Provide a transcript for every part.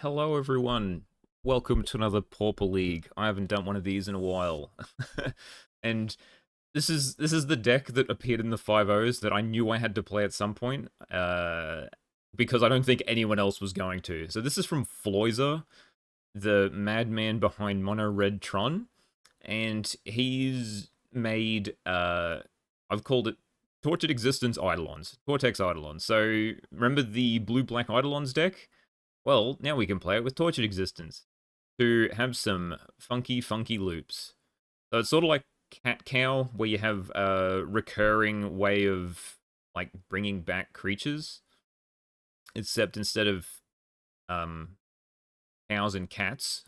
Hello, everyone. Welcome to another Pauper League. I haven't done one of these in a while, and this is the deck that appeared in the 5.0s that I knew I had to play at some point, because I don't think anyone else was going to. So this is from Floyza, the madman behind Mono Red Tron, and he's made I've called it Tortured Existence Eidolons, Tortex Eidolons. So remember the blue black Eidolons deck? Well, now we can play it with Tortured Existence to have some funky loops. So it's sort of like Cat Cow, where you have a recurring way of like bringing back creatures, except instead of um, cows and cats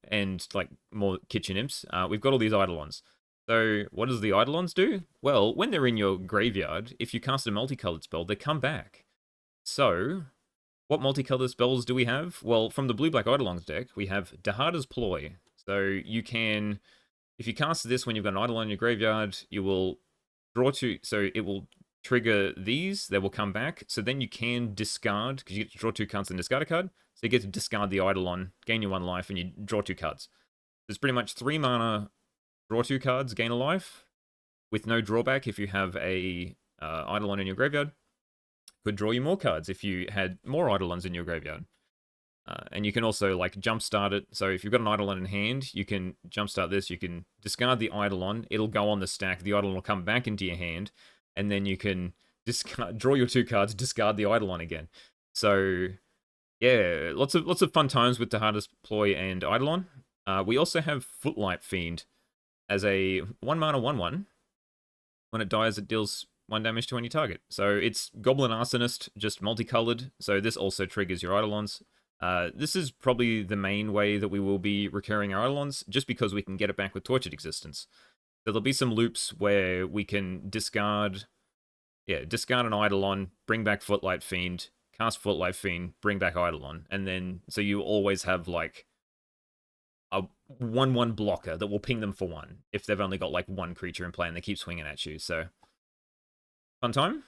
and like more kitchen imps, we've got all these Eidolons. So what does the Eidolons do? Well, when they're in your graveyard, if you cast a multicolored spell, they come back. So what multicolored spells do we have? Well, from the blue-black Eidolons deck, we have Dihada's Ploy. So you can, if you cast this when you've got an Eidolon in your graveyard, you will draw two, so it will trigger these, they will come back. So then you can discard, because you get to draw two cards and discard a card. So you get to discard the Eidolon, gain your one life, and you draw two cards. There's pretty much 3 mana, draw two cards, gain a life, with no drawback if you have a Eidolon in your graveyard. Could draw you more cards if you had more Eidolons in your graveyard. And you can also like jumpstart it. So if you've got an Eidolon in hand, you can jumpstart this. You can discard the Eidolon. It'll go on the stack. The Eidolon will come back into your hand, and then you can discard, draw your 2 cards, discard the Eidolon again. So yeah, lots of fun times with Dihada's Ploy and Eidolon. We also have Footlight Fiend as a 1 mana 1/1. When it dies, it deals 1 damage to any target. So it's Goblin Arsonist, just multicolored. So this also triggers your Eidolons. This is probably the main way that we will be recurring our Eidolons, just because we can get it back with Tortured Existence. So there'll be some loops where we can discard an Eidolon, bring back Footlight Fiend, cast Footlight Fiend, bring back Eidolon, and then so you always have like a 1/1 blocker that will ping them for 1 if they've only got like 1 creature in play and they keep swinging at you. So fun time.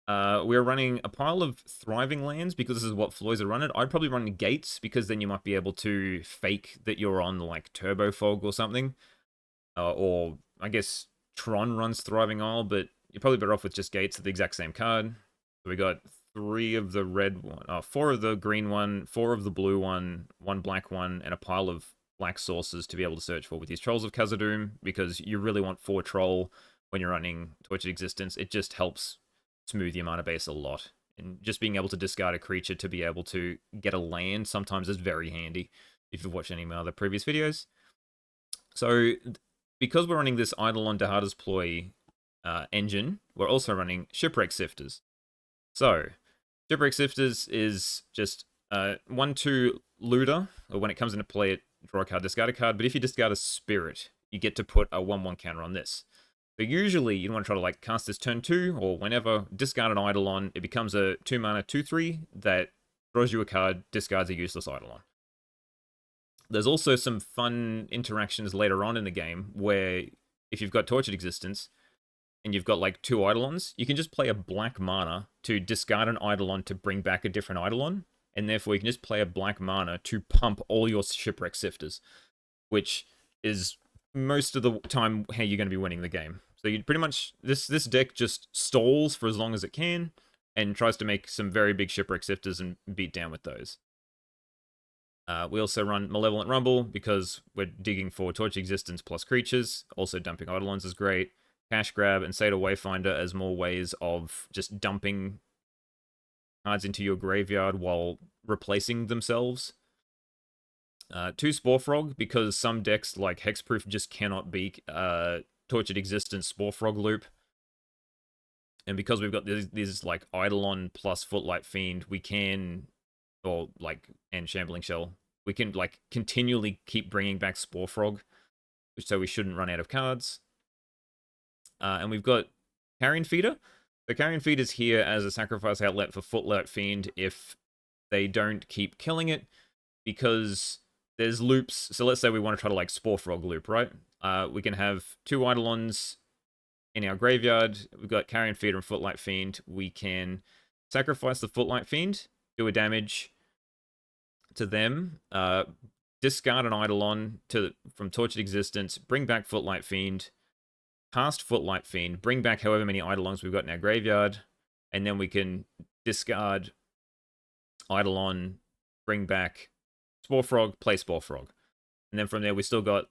We're running a pile of Thriving Lands because this is what Floyza run it. I'd probably run Gates because then you might be able to fake that you're on like Turbo Fog or something. Or I guess Tron runs Thriving Isle, but you're probably better off with just Gates at the exact same card. So we got 3 of the red one, 4 of the green one, 4 of the blue one, 1 black one, and a pile of black sources to be able to search for with these Trolls of Khazad-dûm, because you really want 4 Troll when you're running Tortured Existence. It just helps smooth your mana base a lot. And just being able to discard a creature to be able to get a land sometimes is very handy if you've watched any of my other previous videos. So because we're running this Eidolon Dihada's Ploy engine, we're also running Shipwreck Sifters. So Shipwreck Sifters is just 1/2 looter, or when it comes into play, it draw a card, discard a card. But if you discard a spirit, you get to put a 1/1 counter on this. So usually you want to try to like cast this turn 2 or whenever, discard an Eidolon. It becomes a 2 mana 2/3 that draws you a card, discards a useless Eidolon. There's also some fun interactions later on in the game where if you've got Tortured Existence and you've got like 2 Eidolons, you can just play a black mana to discard an Eidolon to bring back a different Eidolon, and therefore you can just play a black mana to pump all your Shipwreck Sifters, which is most of the time how you're going to be winning the game. So you pretty much, this deck just stalls for as long as it can and tries to make some very big Shipwreck Sifters and beat down with those. We also run Malevolent Rumble because we're digging for Torch Existence plus creatures. Also dumping Eidolons is great. Cash Grab and Satyr Wayfinder as more ways of just dumping cards into your graveyard while replacing themselves. 2 Spore Frog because some decks like Hexproof just cannot beat Tortured Existence Spore Frog loop. And because we've got these like Eidolon plus Footlight Fiend, we can, or like, and Shambling Shell, we can like continually keep bringing back Spore Frog, so we shouldn't run out of cards. And we've got Carrion Feeder. The Carrion Feeder is here as a sacrifice outlet for Footlight Fiend if they don't keep killing it, because there's loops. So let's say we want to try to like Spore Frog loop, right? We can have 2 Eidolons in our graveyard. We've got Carrion Feeder and Footlight Fiend. We can sacrifice the Footlight Fiend, do a damage, to them. Discard an Eidolon from Tortured Existence, bring back Footlight Fiend, cast Footlight Fiend, bring back however many Eidolons we've got in our graveyard, and then we can discard Eidolon, bring back Spore Frog, play Spore Frog. And then from there we've got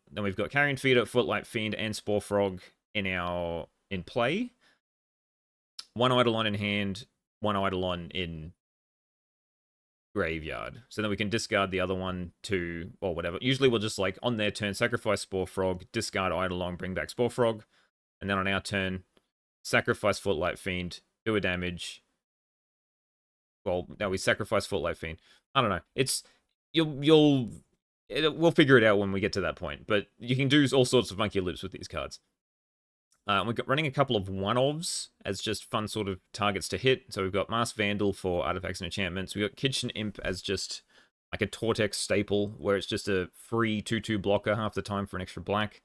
Carrion Feeder, Footlight Fiend, and Spore Frog in play. One Eidolon in hand, one Eidolon in graveyard. So then we can discard the other one to, or whatever. Usually we'll just, like, on their turn, sacrifice Spore Frog, discard Eidolon, bring back Spore Frog. And then on our turn, sacrifice Footlight Fiend, do a damage. Well, now we sacrifice Footlight Fiend. I don't know. We'll figure it out when we get to that point. But you can do all sorts of funky loops with these cards. We've got running a couple of one-ofs as just fun sort of targets to hit. So we've got Masked Vandal for artifacts and enchantments. We've got Kitchen Imp as just like a Tortex staple, where it's just a free 2/2 blocker half the time for an extra black.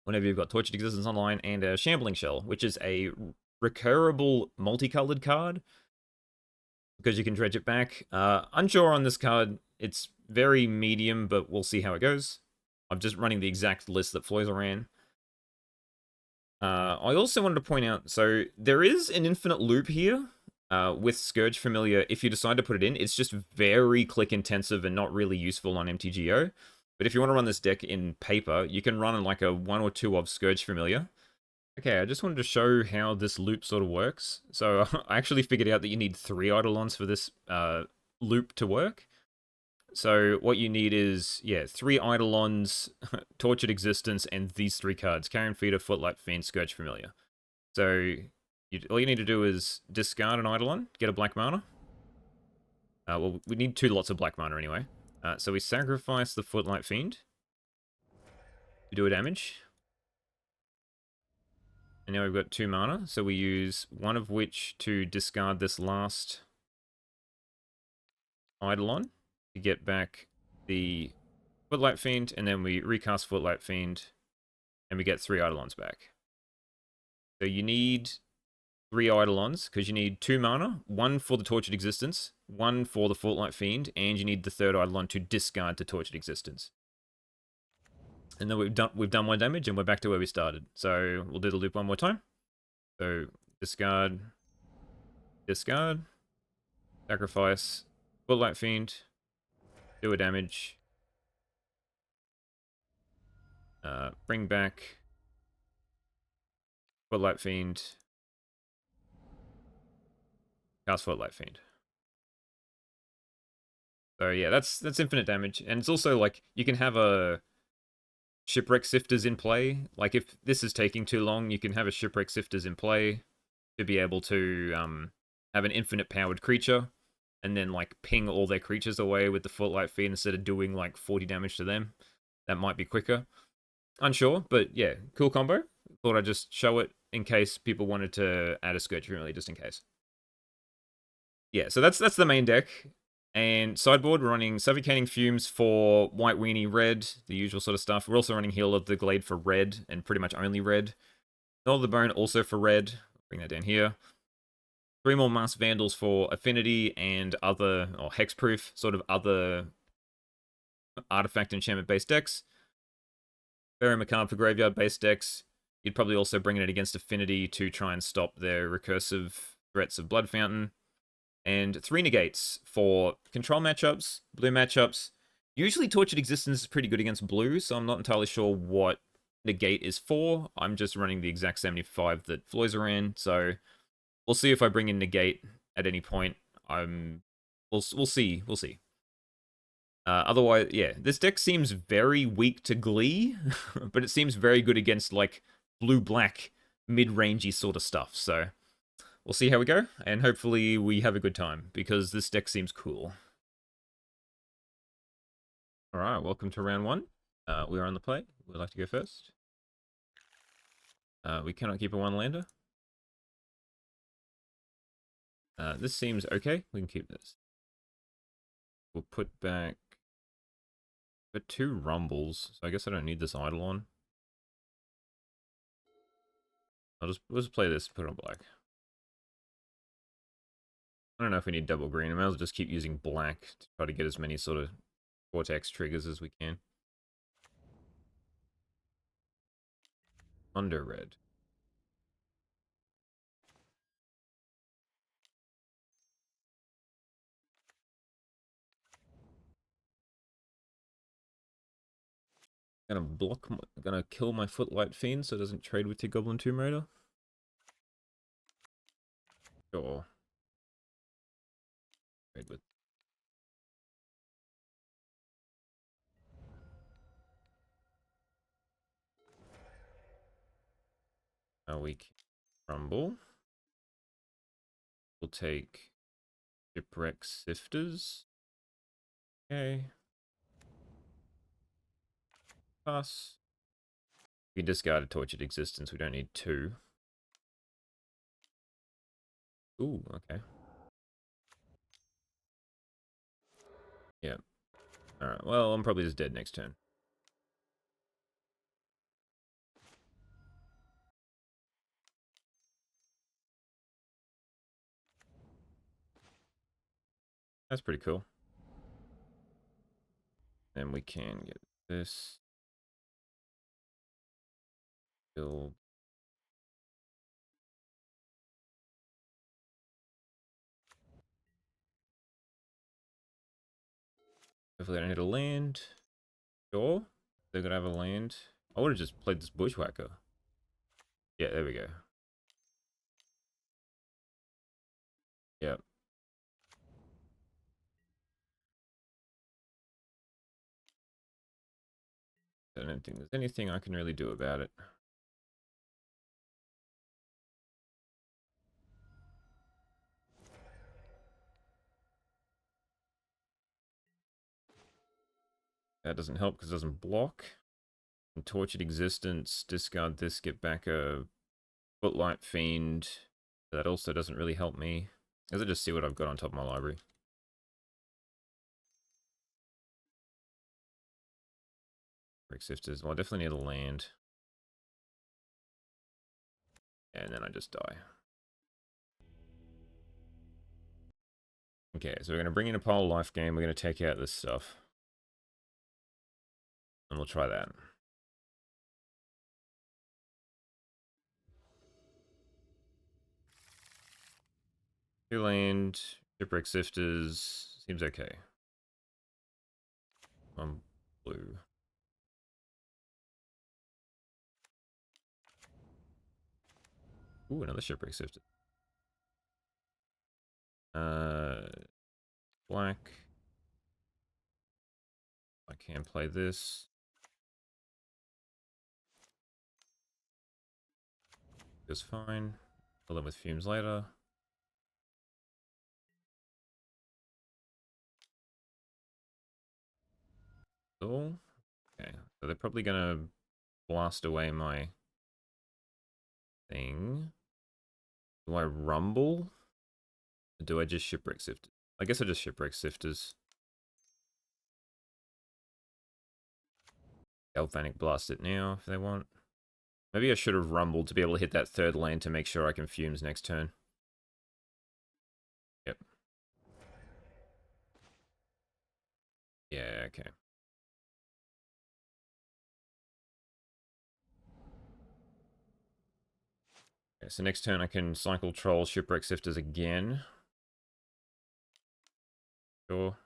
Whenever you've got Tortured Existence online, and a Shambling Shell, which is a recurable multicolored card, because you can dredge it back. Unsure on this card. It's very medium, but we'll see how it goes. I'm just running the exact list that Floyza ran. I also wanted to point out, so there is an infinite loop here with Scourge Familiar. If you decide to put it in, it's just very click intensive and not really useful on MTGO. But if you want to run this deck in paper, you can run like a 1 or 2 of Scourge Familiar. Okay, I just wanted to show how this loop sort of works. So I actually figured out that you need 3 Eidolons for this loop to work. So what you need is, 3 Eidolons, Tortured Existence, and these 3 cards. Carrion Feeder, Footlight Fiend, Scourge Familiar. So all you need to do is discard an Eidolon, get a black mana. Well, we need 2 lots of black mana anyway. So we sacrifice the Footlight Fiend. We do a damage. And now we've got 2 mana, so we use one of which to discard this last Eidolon to get back the Footlight Fiend, and then we recast Footlight Fiend, and we get 3 Eidolons back. So you need 3 Eidolons, because you need 2 mana, 1 for the Tortured Existence, 1 for the Footlight Fiend, and you need the 3rd Eidolon to discard the Tortured Existence. And then we've done 1 damage, and we're back to where we started. So we'll do the loop one more time. So discard, sacrifice, Footlight Fiend, do a damage, bring back Footlight Fiend, cast Footlight Fiend. So yeah, that's infinite damage, and it's also like you can have a Shipwreck Sifters in play. Like if this is taking too long, you can have a Shipwreck Sifters in play to be able to have an infinite powered creature, and then like ping all their creatures away with the Footlight Fiend instead of doing like 40 damage to them. That might be quicker. Unsure, but yeah, cool combo. Thought I'd just show it in case people wanted to add a Scourge Familiar, just in case. Yeah, so that's the main deck. And sideboard, we're running Suffocating Fumes for White Weenie Red, the usual sort of stuff. We're also running Heal of the Glade for red, and pretty much only red. Gnaw of the Bone also for red. Bring that down here. 3 more Masked Vandals for Affinity and other, or Hexproof, sort of other artifact enchantment-based decks. Bury Macabre for graveyard-based decks. You'd probably also bring it against Affinity to try and stop their recursive threats of Blood Fountain. And 3 negates for control matchups, blue matchups. Usually Tortured Existence is pretty good against blue, so I'm not entirely sure what negate is for. I'm just running the exact 75 that Floyza ran, so we'll see if I bring in negate at any point. We'll see. Otherwise, yeah, this deck seems very weak to Glee, but it seems very good against like blue-black mid-rangey sort of stuff, so we'll see how we go, and hopefully we have a good time, because this deck seems cool. Alright, welcome to round 1. We are on the play. We'd like to go first. We cannot keep a 1-lander. This seems okay. We can keep this. We'll put back... Got 2 Rumbles, so I guess I don't need this Eidolon. We'll just play this, put it on black. I don't know if we need double green. I might as well just keep using black to try to get as many sort of Tortex triggers as we can. Mono Red. Gonna kill my Footlight Fiend so it doesn't trade with your Goblin Tomb Raider. Sure. Trade with. Now we can crumble. We'll take Shipwreck Sifters. Okay. Pass. We discard a Tortured Existence. We don't need two. Ooh, okay. Yeah. Alright, well, I'm probably just dead next turn. That's pretty cool. Then we can get this. Build. Hopefully I don't hit a land. Sure. They're gonna have a land. I would have just played this Bushwhacker. Yeah, there we go. Yep. I don't think there's anything I can really do about it. That doesn't help because it doesn't block. And Tortured Existence, discard this, get back a Footlight Fiend. That also doesn't really help me. As I just see what I've got on top of my library. Brick Sifters. Well, I definitely need a land. And then I just die. Okay, so we're going to bring in a pile life game. We're going to take out this stuff. And we'll try that. Two land, Shipwreck Sifters. Seems okay. I'm blue. Ooh, another Shipwreck Sifter. Black. I can play this. Goes fine. Fill them with fumes later. Cool. Okay, so they're probably gonna blast away my thing. Do I rumble? Or do I just Shipwreck Sifters? I guess I just Shipwreck Sifters. Galvanic Blast it now if they want. Maybe I should have rumbled to be able to hit that third lane to make sure I can fumes next turn. Yep. Yeah, okay. Okay, so next turn I can cycle Troll, Shipwreck Sifters again. Sure.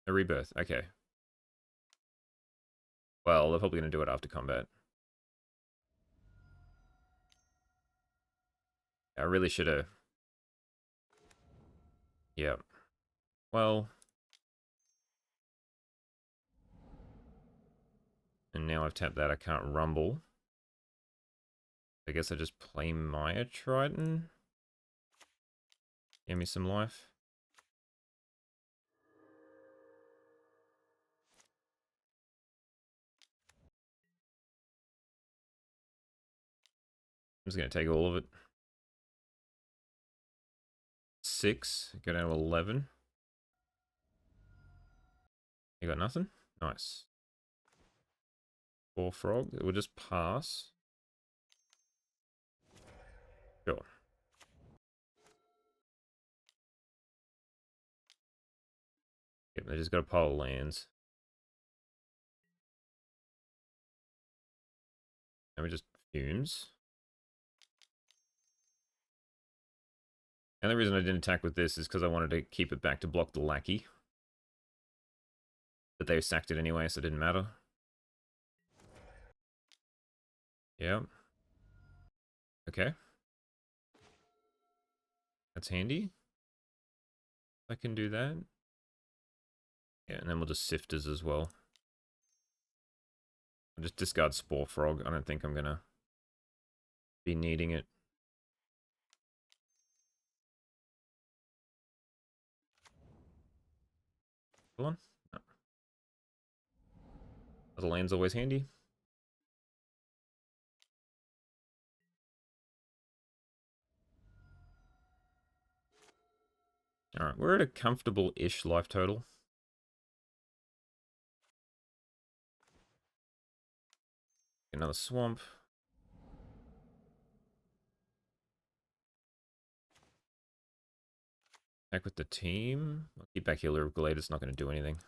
A rebirth, okay. Well, they're probably going to do it after combat. I really should have... Yep. Well... And now I've tapped that, I can't rumble. I guess I just play Maya Triton. Give me some life. I'm just going to take all of it. 6, go down to 11. You got nothing? Nice. 4 frog, it will just pass. Sure. Yep, they just got a pile of lands. And we just fumes. And the reason I didn't attack with this is because I wanted to keep it back to block the lackey. But they sacked it anyway, so it didn't matter. Yeah. Okay. That's handy. I can do that. Yeah, and then we'll just sifters as well. I'll just discard Spore Frog. I don't think I'm gonna be needing it. Come on. No. The land's always handy. Alright, we're at a comfortable-ish life total. Another swamp. Back with the team. I'll keep back Healer of Glade, it's not going to do anything.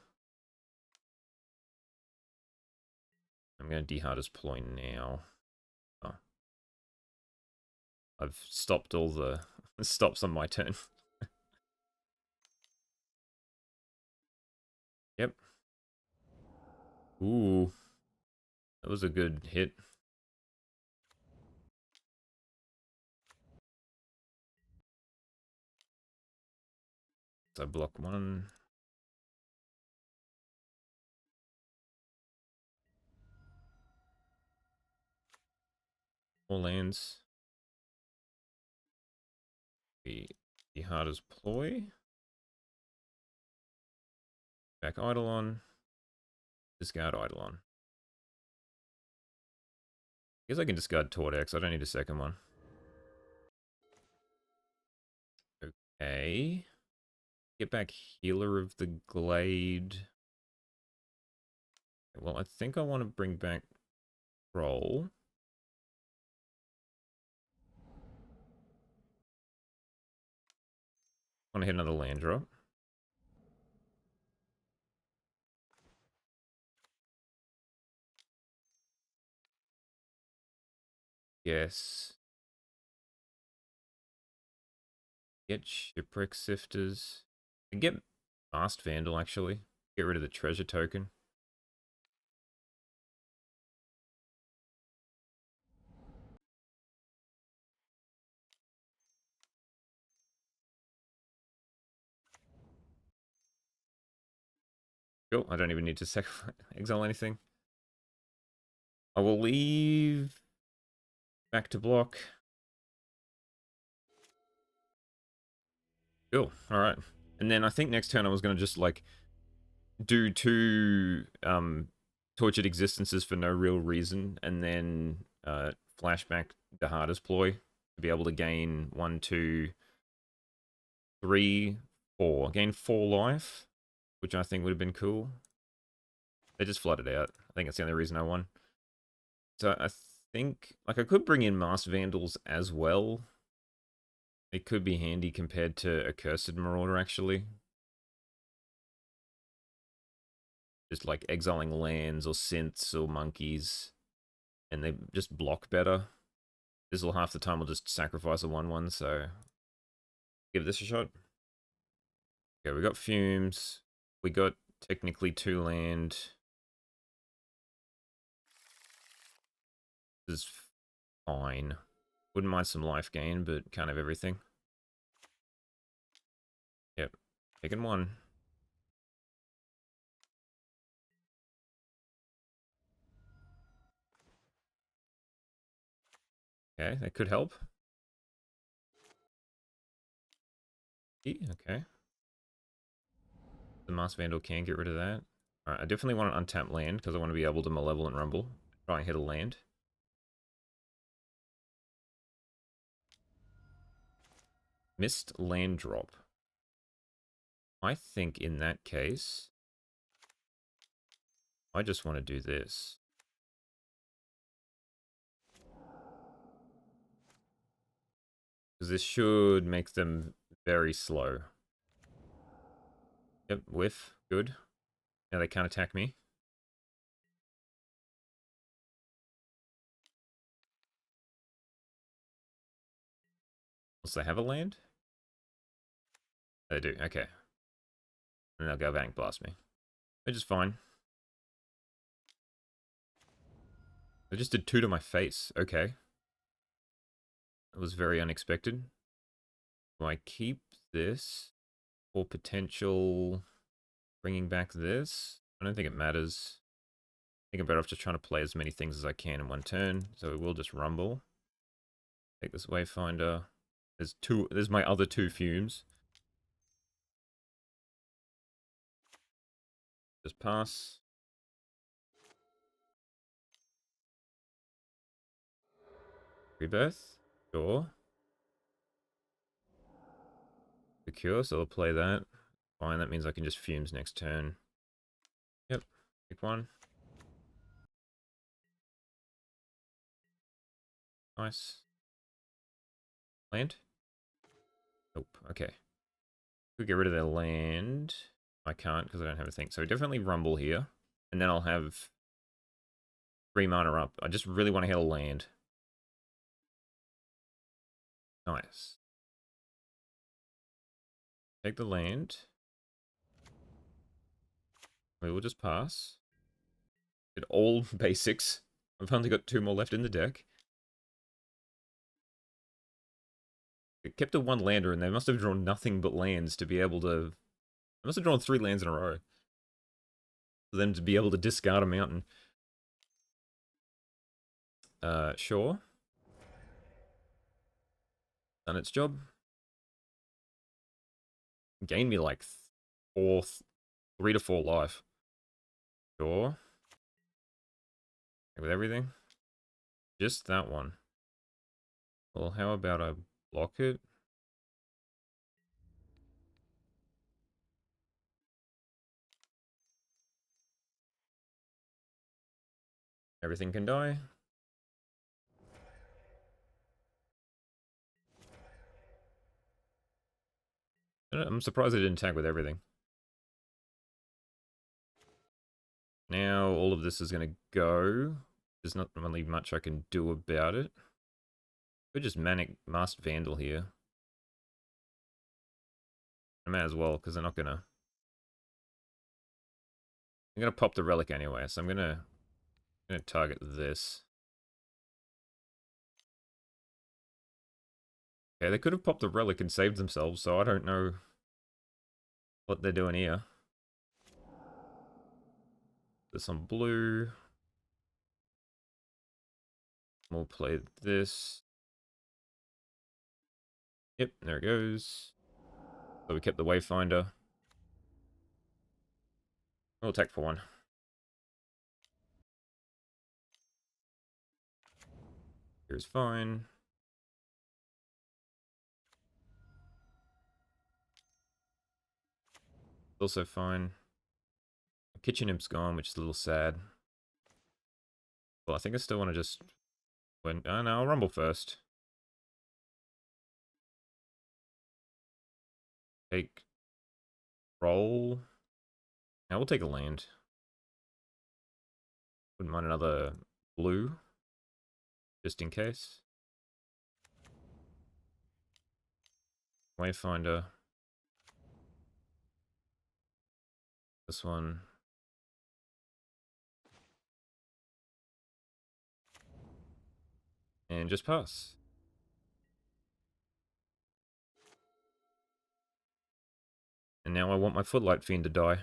I'm going to Dihada's Ploy now. Oh. I've stopped all the stops on my turn. Yep. Ooh. That was a good hit. So I block one. All lands. Dihada's Ploy. Back Eidolon. Discard Eidolon. Guess I can discard Tortex. I don't need a second one. Okay. Get back Healer of the Glade. Well, I think I want to bring back Roll. Want to hit another land drop. Yes. Get Shipwreck Sifters. Get Fast Vandal, actually. Get rid of the treasure token. Cool, I don't even need to sacrifice, exile anything. I will leave. Back to block. Cool, alright. And then I think next turn I was going to just, like, do two Tortured Existences for no real reason, and then flashback Dihada's Ploy to be able to gain 1, 2, 3, 4. Gain 4 life, which I think would have been cool. They just flooded out. I think that's the only reason I won. So I think, like, I could bring in Masked Vandals as well. It could be handy compared to Accursed Marauder, actually. Just like exiling lands or synths or monkeys, and they just block better. This will half the time will just sacrifice a 1/1, so give this a shot. Okay, we got Fumes. We got technically 2 land. This is fine. Wouldn't mind some life gain, but can't have everything. Yep, taking 1. Okay, that could help. Okay. The Masked Vandal can get rid of that. Alright, I definitely want an untapped land because I want to be able to Malevolent Rumble. Try and hit a land. Missed land drop. I think in that case, I just want to do this. Because this should make them very slow. Yep, whiff. Good. Now they can't attack me. Unless they have a land? They do, okay. And they'll go back and blast me. Which is fine. They just did 2 to my face. Okay. That was very unexpected. Do I keep this? Or potential bringing back this? I don't think it matters. I think I'm better off just trying to play as many things as I can in one turn. So we will just rumble. Take this Wayfinder. There's my other 2 fumes. Just pass. Rebirth? Sure. Secure, so I'll play that. Fine, that means I can just fumes next turn. Yep, pick one. Nice. Land? Nope, okay. Could get rid of their land. I can't because I don't have a thing. So definitely rumble here. And then I'll have 3 mana up. I just really want to hit a land. Nice. Take the land. We will just pass. Did all basics. I've only got 2 more left in the deck. It kept a 1 lander and they must have drawn nothing but lands to be able to... They must have drawn 3 lands in a row. For them to be able to discard a mountain. Sure. Done its job. Gained me like 3 to 4 life. Sure. With everything. Just that one. Well, how about I block it? Everything can die. I'm surprised I didn't tag with everything. Now all of this is going to go. There's not really much I can do about it. We're just Manic Masked Vandal here. I may as well, because they're not going to... I'm going to pop the relic anyway, so I'm going to target this. Okay, they could have popped the relic and saved themselves, so I don't know what they're doing here. There's some blue. We'll play this. Yep, there it goes. So we kept the Wayfinder. We'll attack for 1. Here's fine. Also fine. Kitchen Imp's gone, which is a little sad. Well, I think I still want to just... Oh no, I'll rumble first. Take... Roll. Now we'll take a land. Wouldn't mind another blue. Just in case. Wayfinder. This one. And just pass. And now I want my Footlight Fiend to die.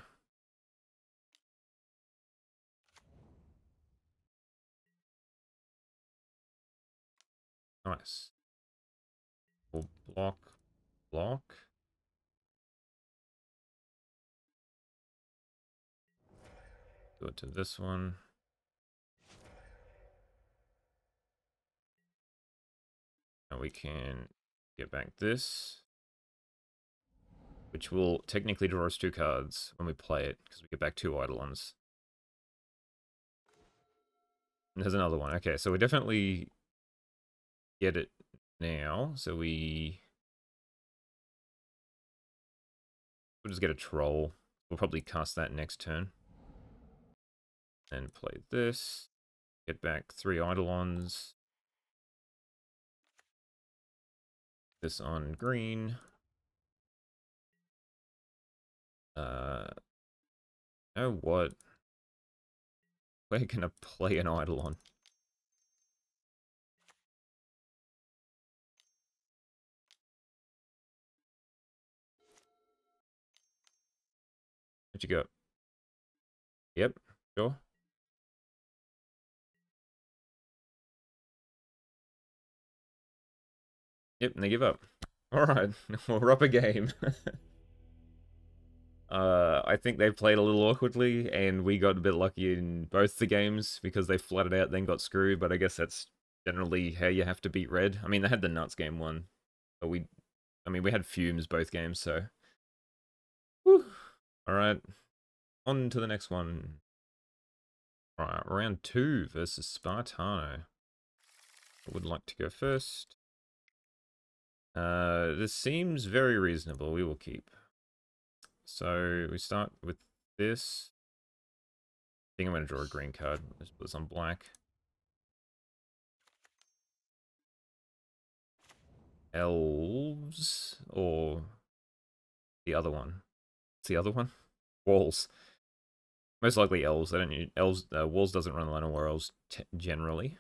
Nice. We'll block. Do it to this one. Now we can get back this. Which will technically draw us 2 cards when we play it, because we get back 2 Eidolons. And there's another one. Okay, so we definitely get it now. So we'll just get a troll. We'll probably cast that next turn. And play this. Get back 3 Eidolons. This on green. Oh, what? We're gonna play an Eidolon. What you got? Yep, sure. Yep, and they give up. Alright, we're up a game. I think they played a little awkwardly, and we got a bit lucky in both the games because they flatted out then got screwed, but I guess that's generally how you have to beat Red. I mean, they had the Nuts game one, but we had Fumes both games, so. Alright, on to the next one. Alright, round 2 versus Spartano. I would like to go first. This seems very reasonable. We will keep. So we start with this. I think I'm going to draw a green card. Let's put this on black. Elves or the other one? What's the other one? Walls. Most likely elves. They don't need elves. Walls doesn't run line or elves generally.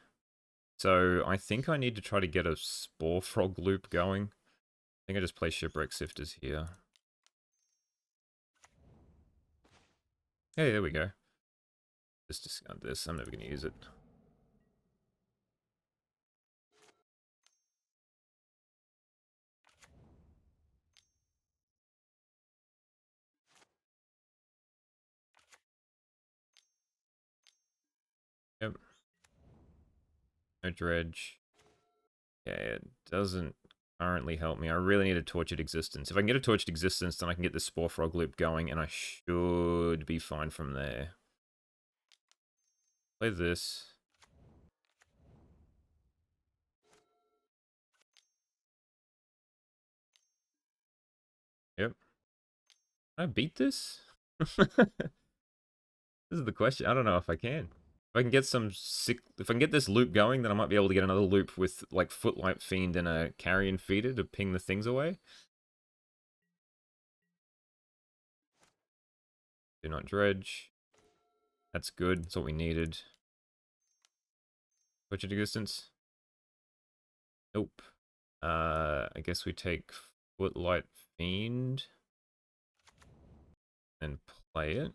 So I think I need to try to get a Spore Frog loop going. I think I just play Shipwreck Sifters here. Hey, there we go. Just discard this. I'm never going to use it. Yep. No Dredge. Yeah, it doesn't currently help me. I really need a Tortured Existence. If I can get a Tortured Existence, then I can get the Spore Frog loop going, and I should be fine from there. Play this. Yep. Can I beat this? This is the question. I don't know if I can. If I can get some sick... If I can get this loop going, then I might be able to get another loop with, like, Footlight Fiend and a Carrion Feeder to ping the things away. Do not Dredge. That's good. That's what we needed. Tortured Existence. Nope. I guess we take Footlight Fiend and play it.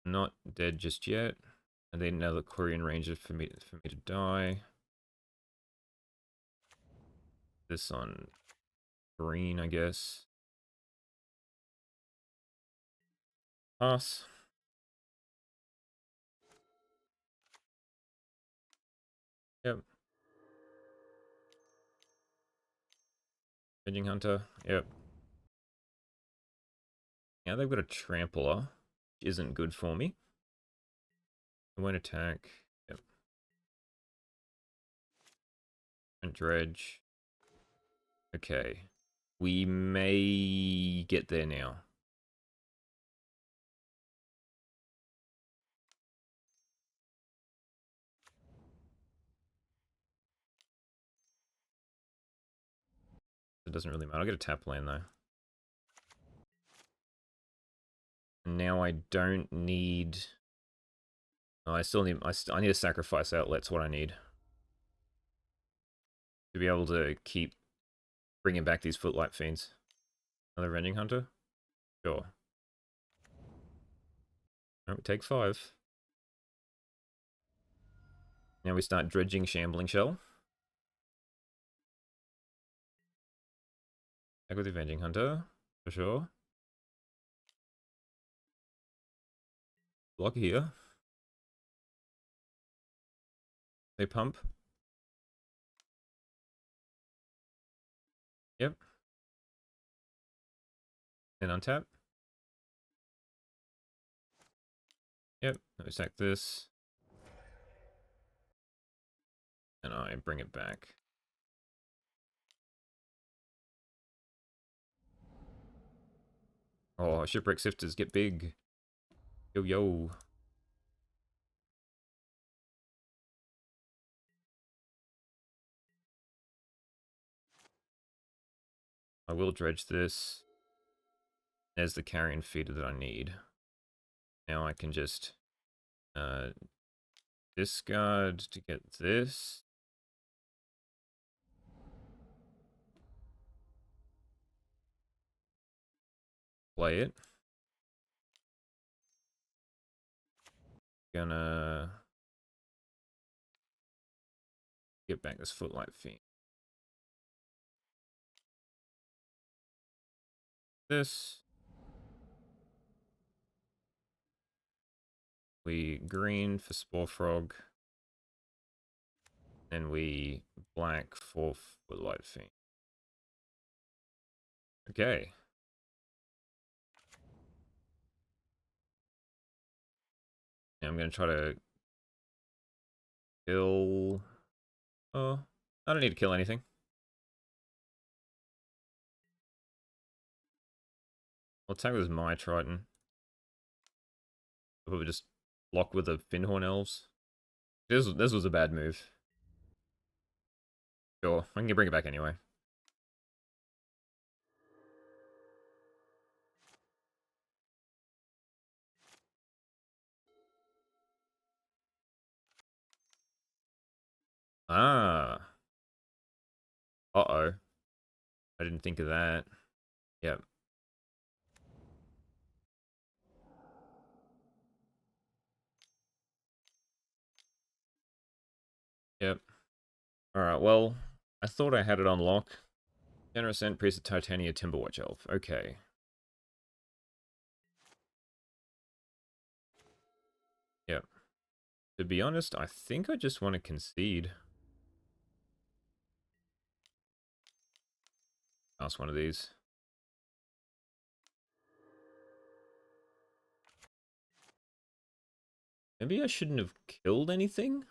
Not dead just yet. And then another Quirion Ranger for me to die. This on green, I guess. Pass. Yep. Edging Hunter. Yep. Now they've got a Trampler, which isn't good for me. I won't attack. Yep. And Dredge. Okay. We may get there now. It doesn't really matter. I'll get a tap land though. And now I don't need... Oh, I still need... I need a sacrifice outlet's what I need. To be able to keep bringing back these Footlight Fiends. Another Rending Hunter? Sure. Alright, we take 5. Now we start dredging Shambling Shell. Back with the Avenging Hunter, for sure. Block here. They pump. Yep. And untap. Yep. Let me stack this. And I bring it back. Oh, shipwreck sifters get big. Yo, yo. I will dredge this. There's the carrion feeder that I need. Now I can just uh, discard to get this. Play it. Gonna get back this footlight fiend. This. We green for Spore Frog. And we black for footlight fiend. Okay. Now I'm gonna try to kill. Oh, I don't need to kill anything. I'll attack with my Triton. I'll probably just block with the Finhorn Elves. This was a bad move. Sure, I can bring it back anyway. Ah. Uh-oh. I didn't think of that. Yep. Yep. Alright, well, I thought I had it on lock. Generous End, Priest of Titania, Timberwatch Elf. Okay. Yep. To be honest, I think I just want to concede. Last one of these. Maybe I shouldn't have killed anything?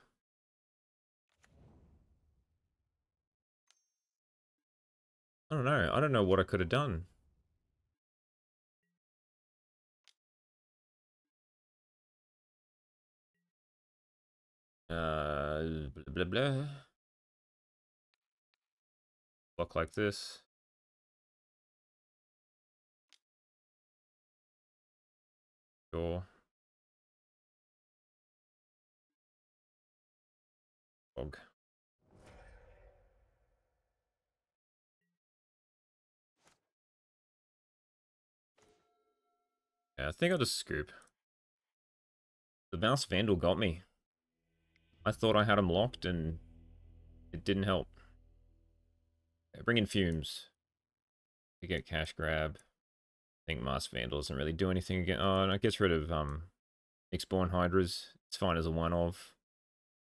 I don't know. I don't know what I could have done. Blah, blah, blah. Block like this. Sure. Fog. Yeah, I think I'll just scoop. The Mouse Vandal got me. I thought I had him locked and it didn't help. Okay, bring in Fumes. To get Cash Grab. I think Mouse Vandal doesn't really do anything again. Oh, and it gets rid of Exborn Hydras. It's fine as a one-off.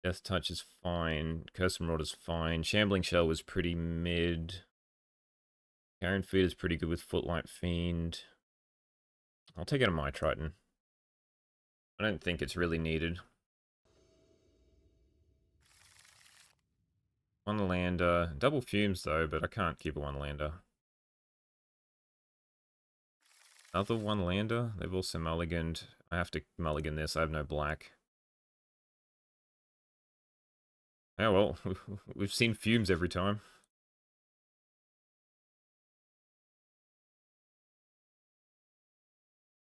Death Touch is fine. Curse Rod is fine. Shambling Shell was pretty mid. Carrion Feed is pretty good with Footlight Fiend. I'll take it on my Triton. I don't think it's really needed. One lander. Double Fumes though, but I can't keep a one lander. Another one lander. They've also mulliganed. I have to mulligan this. I have no black. Oh well, we've seen Fumes every time.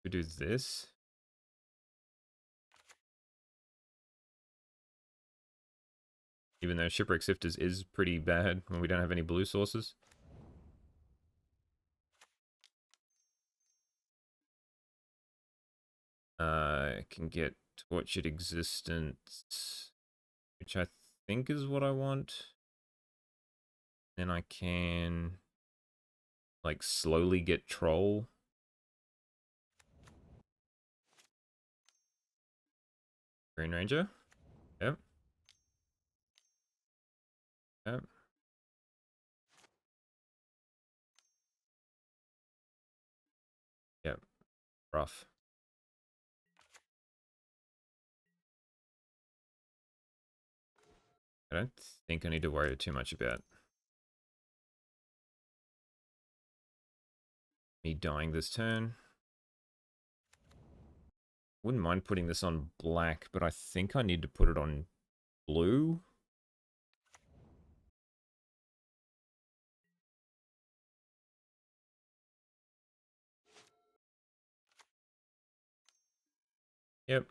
We do this. Even though Shipwreck Sifters is pretty bad when we don't have any blue sources. Can get Tortured Existence, which I think is what I want. Then I can, like, slowly get Troll. Green Ranger. Yep. Yep. Yep. Rough. I don't think I need to worry too much about me dying this turn. Wouldn't mind putting this on black, but I think I need to put it on blue. Yep.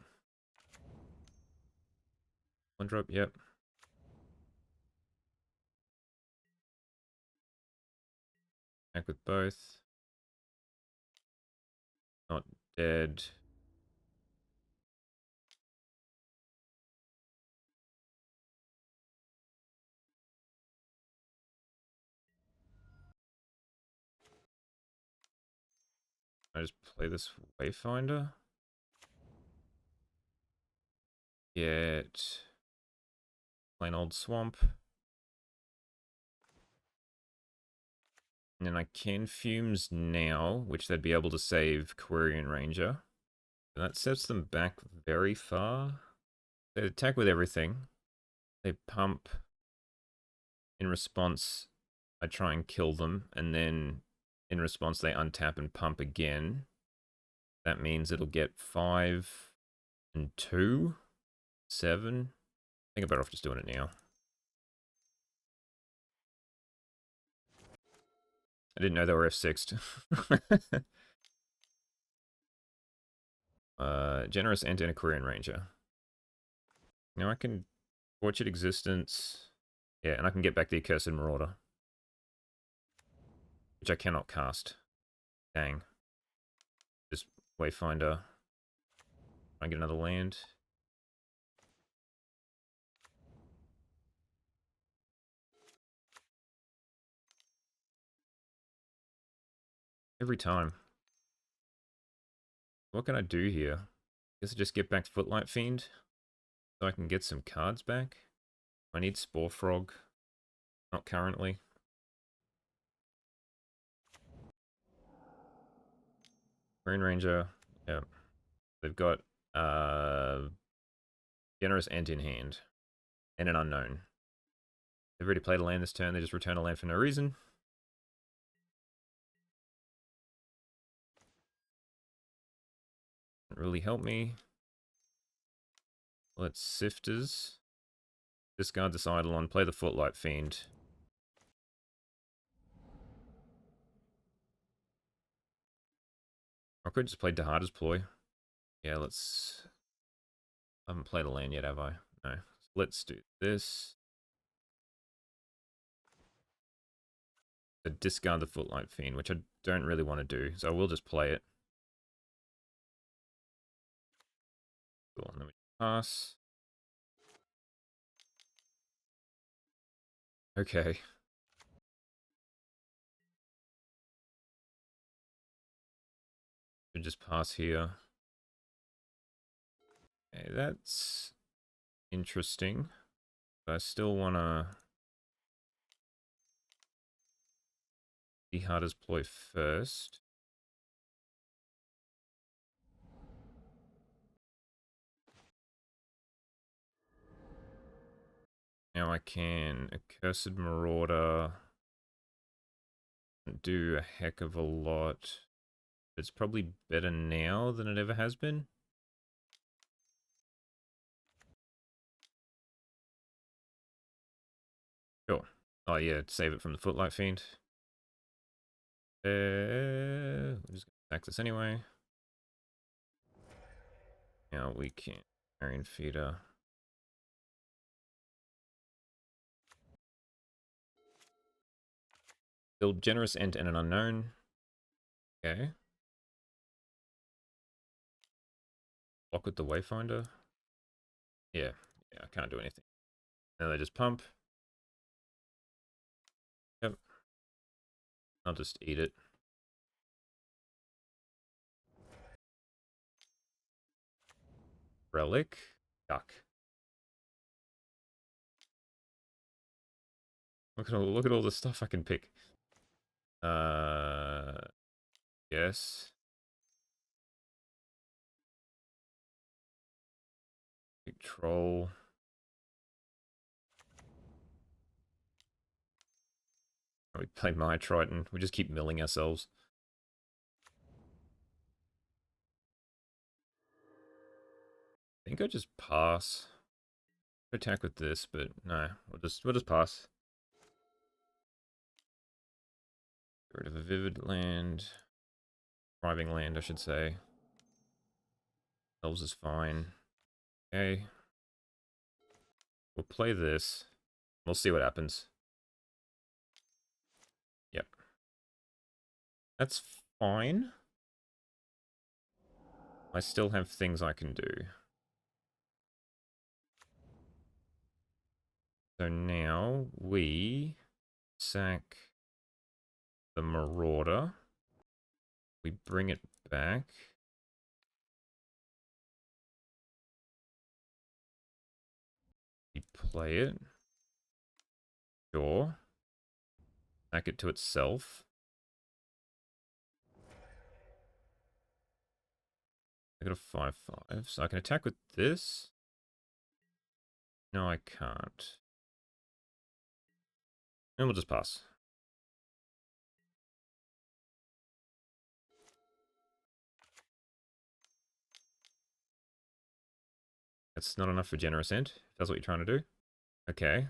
One drop, yep. Back with both. Not dead. I just play this Wayfinder. Get plain old swamp. And then I can fumes now, which they'd be able to save Quarian Ranger. And that sets them back very far. They attack with everything. They pump. In response, I try and kill them, and then in response they untap and pump again. That means it'll get 5 and 2, 7. I think I'm better off just doing it now. I didn't know they were F6'd. Generous Anti-Quarian Ranger. Now I can Tortured Existence. Yeah, and I can get back the Accursed Marauder. Which I cannot cast. Dang. Just Wayfinder. I get another land. Every time. What can I do here? Guess I just get back Footlight Fiend. So I can get some cards back. I need Spore Frog. Not currently. Green Ranger. Yeah. They've got Generous Ant in hand. And an Unknown. They've already played a land this turn. They just return a land for no reason. Doesn't really help me. Let's Sifters. Discard this Eidolon. Play the Footlight Fiend. I could just play Dihada's Ploy. Yeah, let's... I haven't played a land yet, have I? No. Let's do this. So discard the Footlight Fiend, which I don't really want to do, so I will just play it. Cool, and then we pass. Okay. We just pass here. Okay, that's interesting. But I still want to... Dihada's Ploy first. Now I can Accursed Marauder. Do a heck of a lot. It's probably better now than it ever has been. Sure. Oh yeah, save it from the Footlight Fiend. We're just gonna attack this anyway. Now we can Iron Feeder. Build Generous Ent and an Unknown. Okay. Block with the Wayfinder. Yeah, I can't do anything. Now they just pump. Yep. I'll just eat it. Relic. Yuck. Look at all the stuff I can pick. Yes. Big troll. We play my Triton. We just keep milling ourselves. I think I just pass. Attack with this, but no, we'll just pass. Get rid of a vivid land. Thriving land, I should say. Elves is fine. Okay. We'll play this. We'll see what happens. Yep. That's fine. I still have things I can do. So now we sack the Marauder. We bring it back. We play it. Sure. Sack it to itself. I got a 5/5, so I can attack with this. No, I can't. And we'll just pass. That's not enough for Generous Ent, if that's what you're trying to do. Okay.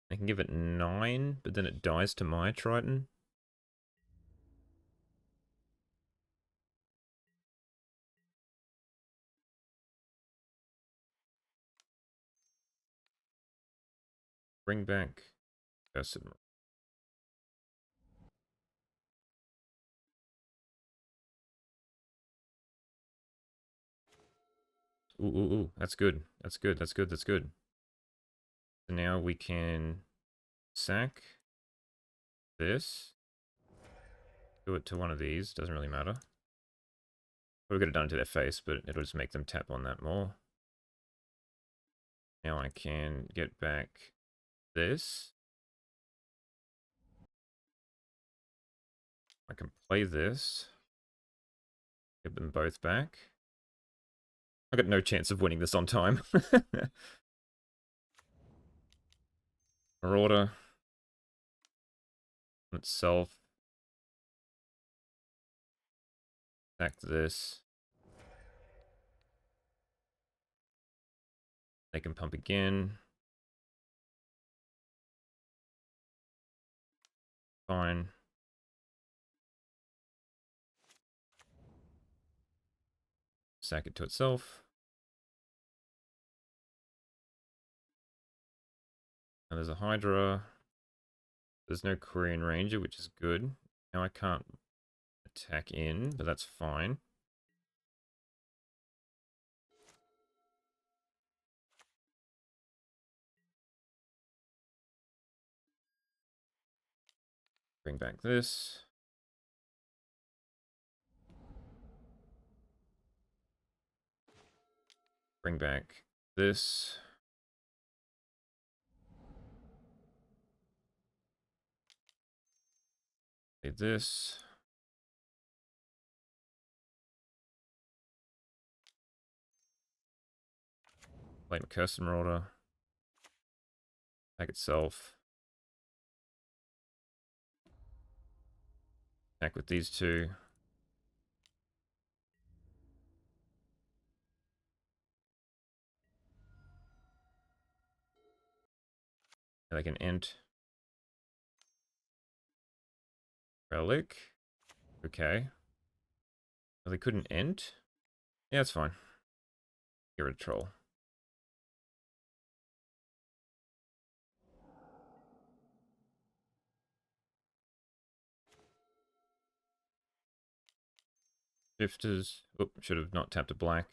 I can give it 9, but then it dies to my Triton. Bring back Cursed. Ooh, that's good. That's good, that's good, that's good. So now we can sack this. Do it to one of these, doesn't really matter. We could have done it to their face, but it'll just make them tap on that more. Now I can get back this. I can play this. Get them both back. I got no chance of winning this on time. Marauder itself. Sack this. They can pump again. Fine. Sack it to itself. And there's a Hydra. There's no Korean Ranger, which is good. Now I can't attack in, but that's fine. Bring back this. Bring back this. Play this. Play Cursed Marauder. Attack itself. Attack with these two. They can ent. Relic. Okay. Well, they couldn't ent? Yeah, it's fine. Get rid of Troll. Shifters. Oop, should have not tapped a black.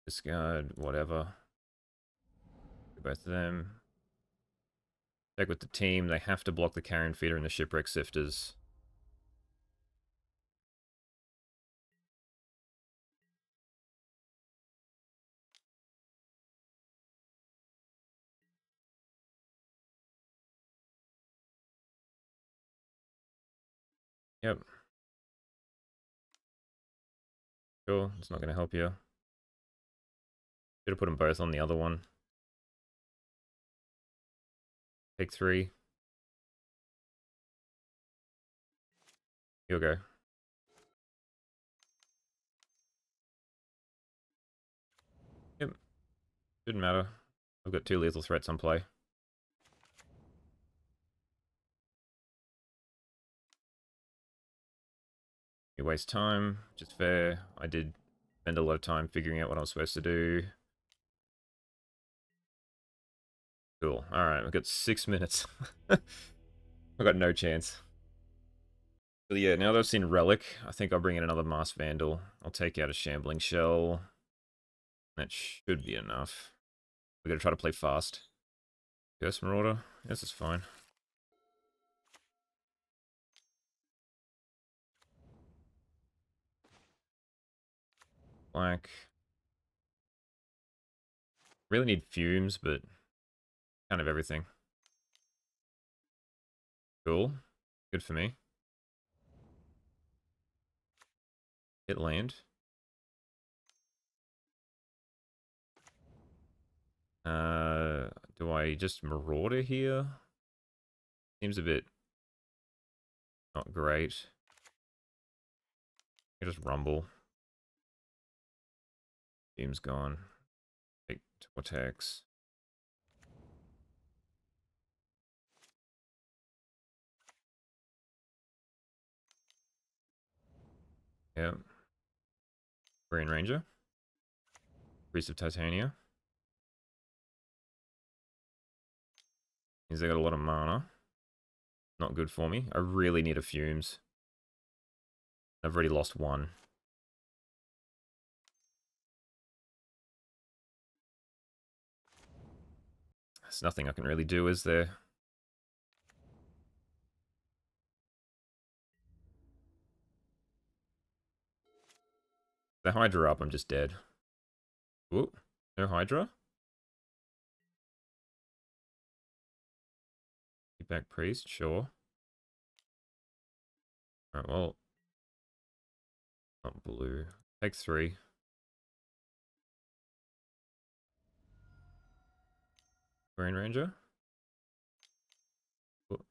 Discard, whatever. Both of them. Check with the team. They have to block the Carrion Feeder and the Shipwreck Sifters. Yep. Sure, it's not going to help you. Should have put them both on the other one. Take 3. You'll go. Yep. Didn't matter. I've got 2 lethal threats on play. You waste time, which is fair. I did spend a lot of time figuring out what I was supposed to do. Cool. Alright, we've got 6 minutes. I've got no chance. But yeah, now that I've seen Relic, I think I'll bring in another Masked Vandal. I'll take out a Shambling Shell. That should be enough. We gotta try to play fast. Ghost Marauder? This is fine. Black. Really need fumes, but kind of everything. Cool. Good for me. Hit land. Do I just Marauder here? Seems a bit not great. I just Rumble. Fume's gone. Take Tortex. Yeah. Green Ranger. Priest of Titania. Means they got a lot of mana. Not good for me. I really need a Fumes. I've already lost 1. There's nothing I can really do, is there? The Hydra up, I'm just dead. Ooh, no Hydra? Keep back Priest, sure. Alright, well. Not blue. Take 3. Green Ranger? Ooh,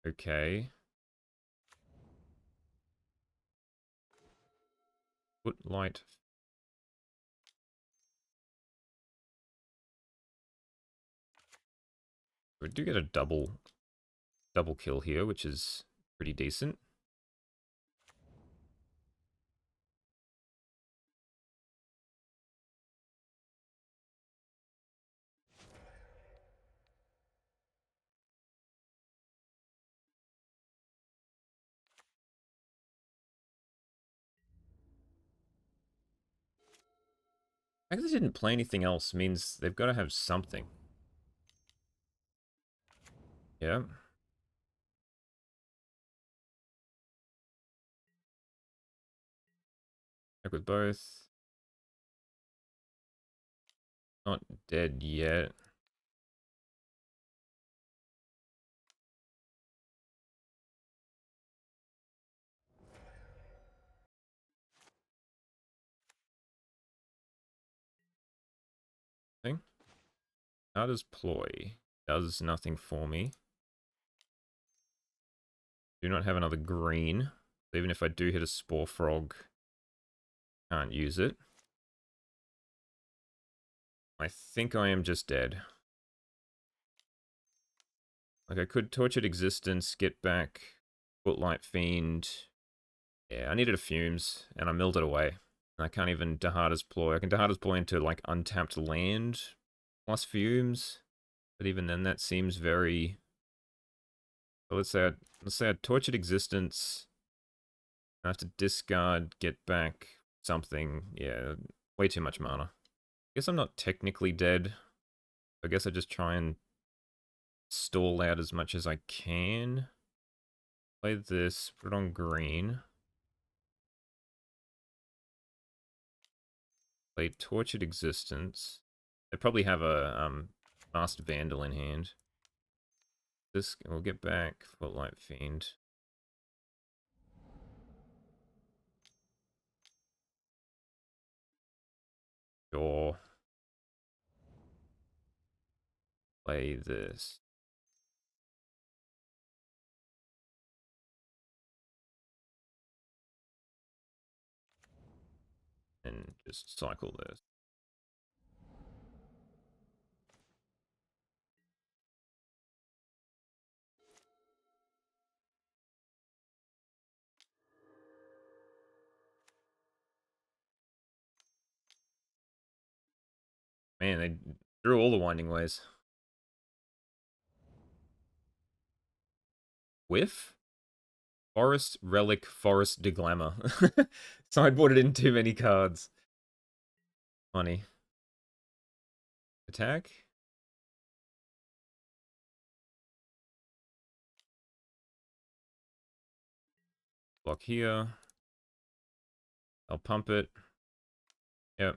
okay. Put light. We do get a double kill here, which is pretty decent. The fact that they didn't play anything else means they've got to have something. Yeah. Check with both. Not dead yet. Thing. How does Ploy? Does nothing for me. Do not have another green. Even if I do hit a Spore Frog, can't use it. I think I am just dead. Like, I could Tortured Existence, get back, Footlight Fiend. Yeah, I needed a Fumes, and I milled it away. And I can't even Dihada's Ploy. I can Dihada's Ploy into, like, untapped land, plus Fumes. But even then, that seems very... So let's say I Tortured Existence. I have to discard, get back something. Yeah, way too much mana. Guess I'm not technically dead. I guess I just try and stall out as much as I can. Play this, put it on green. Play Tortured Existence. They probably have a Fast Vandal in hand. This, we'll get back Footlight Fiend. Sure. Play this. Just cycle this. Man, they drew all the winding ways. Whiff? Forest Relic Forest Deglamour. Sideboarded in too many cards. Funny. Attack? Block here. I'll pump it. Yep.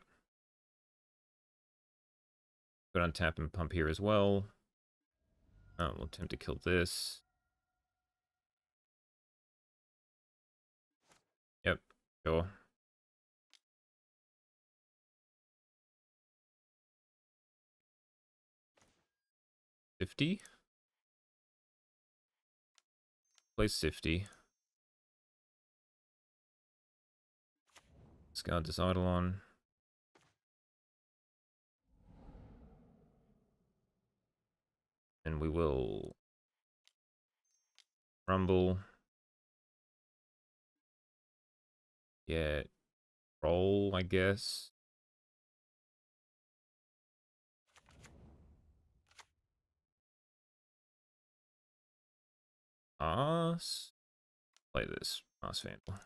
Go on tap and pump here as well. Oh, we'll attempt to kill this. Yep, sure. $50? Place 50. Discard this Eidolon. And we will rumble. Yeah, roll, I guess. Pass. Play this. Pass Vandal. Well,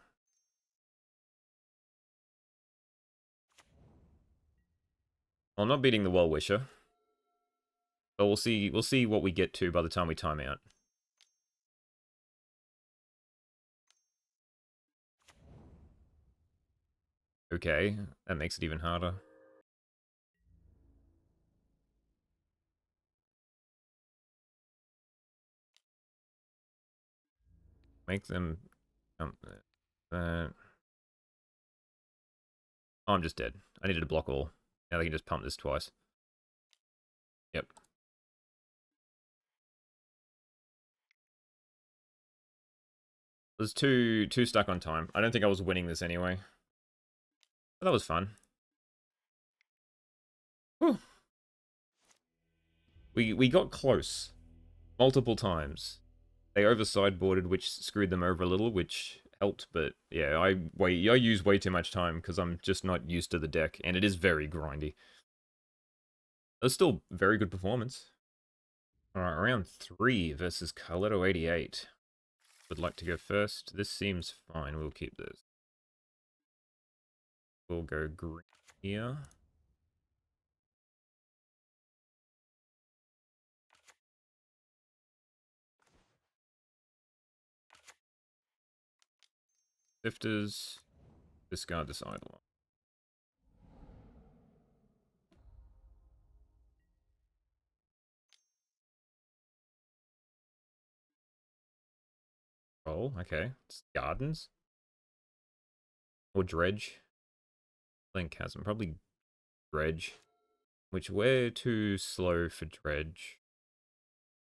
I'm not beating the Well Wisher. But we'll see what we get to by the time we time out. Okay, that makes it even harder. Make them jump that. Oh, I'm just dead. I needed to block all. Now they can just pump this twice. Yep. There's two stuck on time. I don't think I was winning this anyway. But that was fun. Whew. We got close. Multiple times. They over sideboarded, which screwed them over a little, which helped, but yeah, I use way too much time because I'm just not used to the deck, and it is very grindy. It's still very good performance. Alright, round 3 versus Carletto 88. Would like to go first. This seems fine. We'll keep this. We'll go green here. Sifters. Discard this Eidolon. Oh, okay. It's Gardens. Or Dredge. Playing Chasm. Probably Dredge. Which we're too slow for Dredge.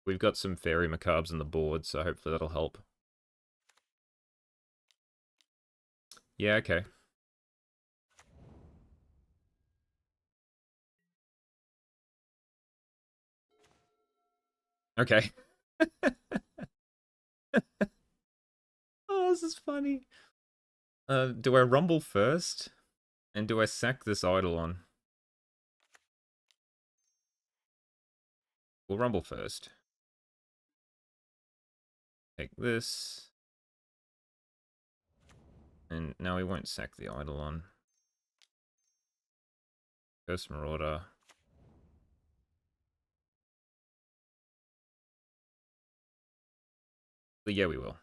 We've got some Fairy Macabres on the board, so hopefully that'll help. Yeah, okay. Okay. Oh, this is funny. Do I rumble first? And do I sack this Eidolon? We'll rumble first. Take this. And now we won't sack the Eidolon. First Marauder. But yeah, we will.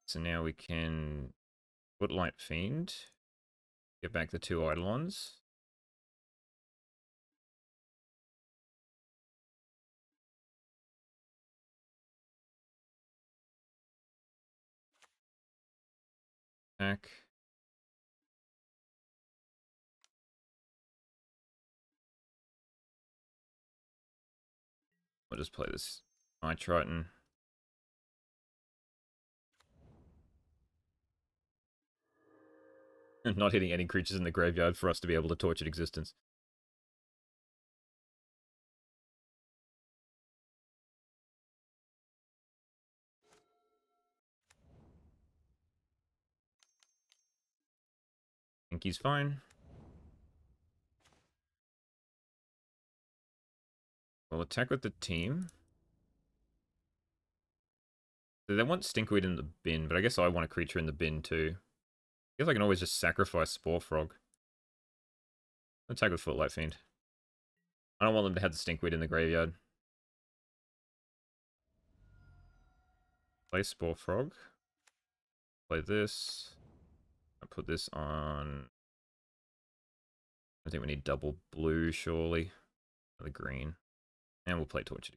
So now we can put Light Fiend. Get back the 2 Eidolons. Back. We'll just play this Triton. Not hitting any creatures in the graveyard for us to be able to torture existence. I think he's fine. We'll attack with the team. So they want Stinkweed in the bin, but I guess I want a creature in the bin too. I guess I can always just sacrifice Spore Frog. Attack with Footlight Fiend. I don't want them to have the Stinkweed in the graveyard. Play Spore Frog. Play this. I put this on. I think we need double blue, surely. The green. And we'll play Tortured.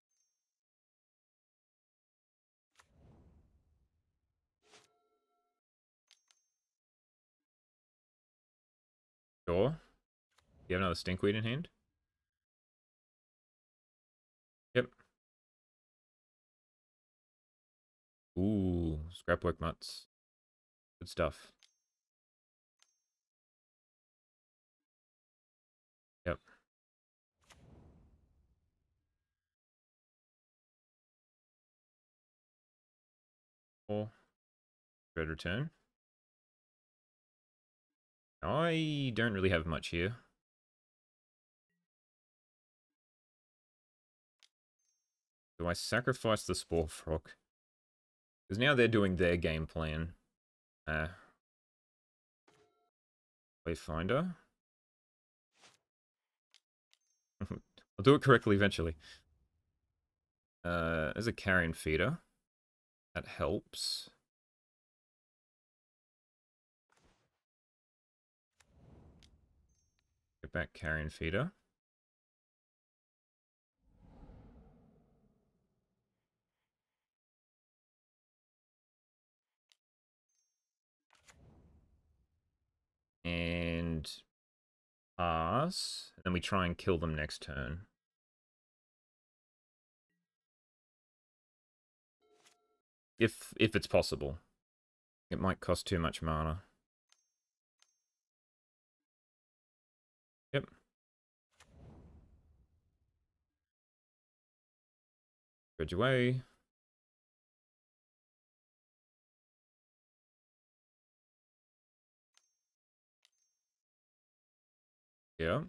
Sure. Do you have another Stinkweed in hand? Yep. Ooh, Scrapwork Mutts. Good stuff. Yep. Or Dread Return. I don't really have much here. Do I sacrifice the Spore Frog? Because now they're doing their game plan. Wayfinder. I'll do it correctly eventually. There's a Carrion Feeder. That helps. Get back Carrion Feeder. And pass. And then we try and kill them next turn. If it's possible. It might cost too much mana. Yep. Dredge away. Yeah.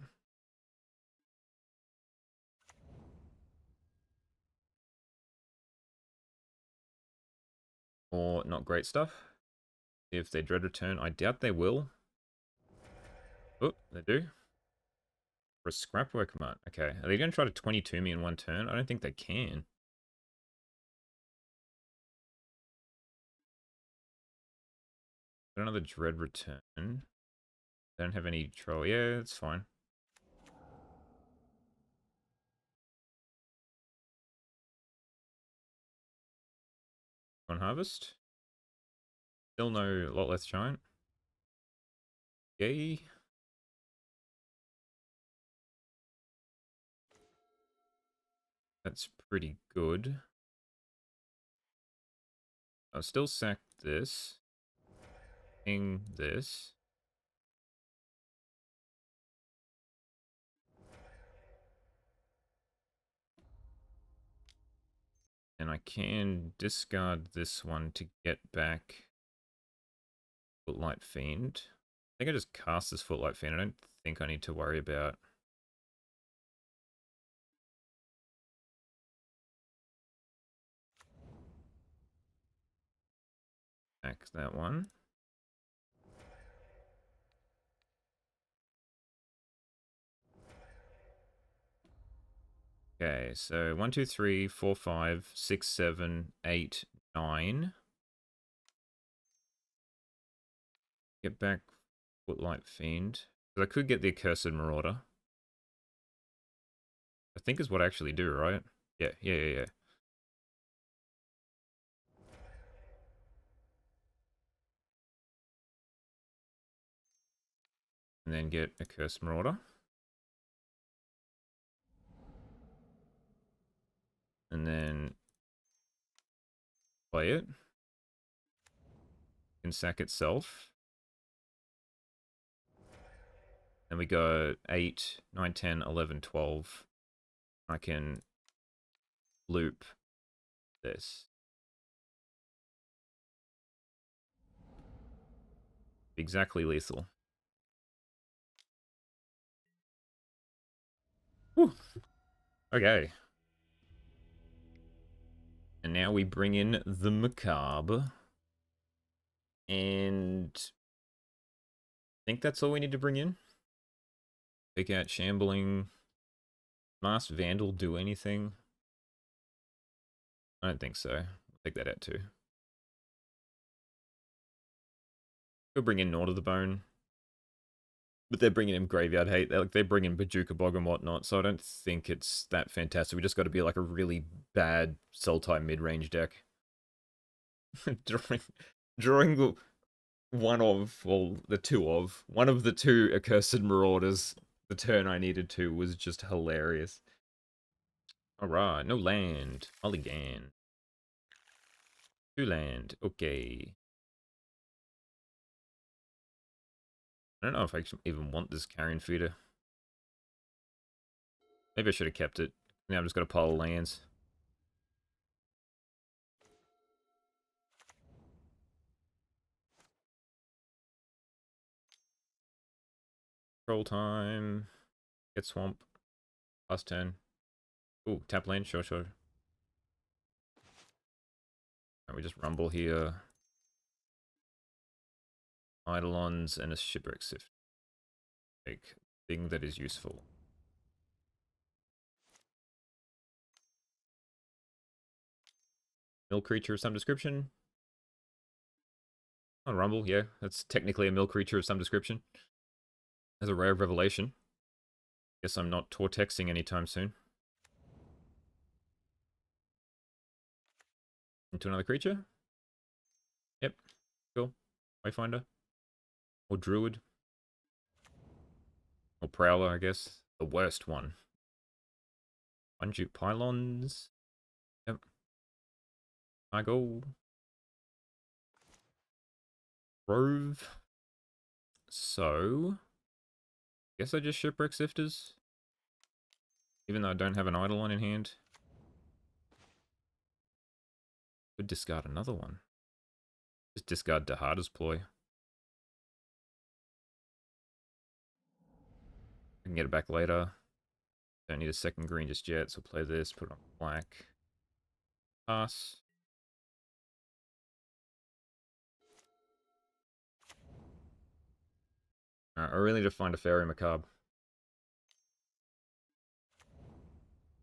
Or not great stuff. If they dread return, I doubt they will. Oh, they do. For a Scrapwork Mutt. Okay. Are they going to try to 22 me in one turn? I don't think they can. Got another Dread return. They don't have any troll. Yeah, it's fine. On harvest. Still no lot less giant. Yay. That's pretty good. I'll still sack this. Ping this. And I can discard this one to get back Footlight Fiend. I think I just cast this Footlight Fiend. I don't think I need to worry about back that one. Okay, so 1, 2, 3, 4, 5, 6, 7, 8, 9. Get back Footlight Fiend. Because I could get the Accursed Marauder. I think is what I actually do, right? Yeah. And then get Accursed Marauder. and then play it. Can sack itself. Then we go 8, 9, 10, 11, 12. I can loop this. Exactly lethal. Whew. Okay. And now we bring in the Macabre. And I think that's all we need to bring in. Take out Shambling. Masked Vandal do anything? I don't think so. I'll take that out too. We'll bring in Nord of the Bone. But they're bringing in Graveyard Hate. They bring in Bajuka Bog and whatnot, so I don't think it's that fantastic. We just got to be like a really bad Sultai mid-range deck. drawing the one of, well, the two of, one of the two Accursed Marauders the turn I needed to was just hilarious. Alright, no land. Mulligan. 2 land. Okay. I don't know if I even want this Carrion Feeder. Maybe I should have kept it. Now I've just got a pile of lands. Troll time. Get Swamp. Last turn. Ooh, tap land. Sure, sure. Right, we just rumble here. Eidolons and a Shipwreck Sift. Like, thing that is useful. Mill creature of some description. Oh, rumble, yeah. That's technically a mill creature of some description. As a rare revelation. Guess I'm not Tortexing anytime soon. Into another creature? Yep. Cool. Wayfinder. Or Druid. Or Prowler, I guess. The worst one. Unjute Pylons. Yep. I go. Grove. So, guess I just Shipwreck Sifters. Even though I don't have an Eidolon in hand. Could discard another one. Just discard Dihada's Ploy. I can get it back later. Don't need a second green just yet, so play this, put it on black. Pass. Alright, I really need to find a Fairy Macabre.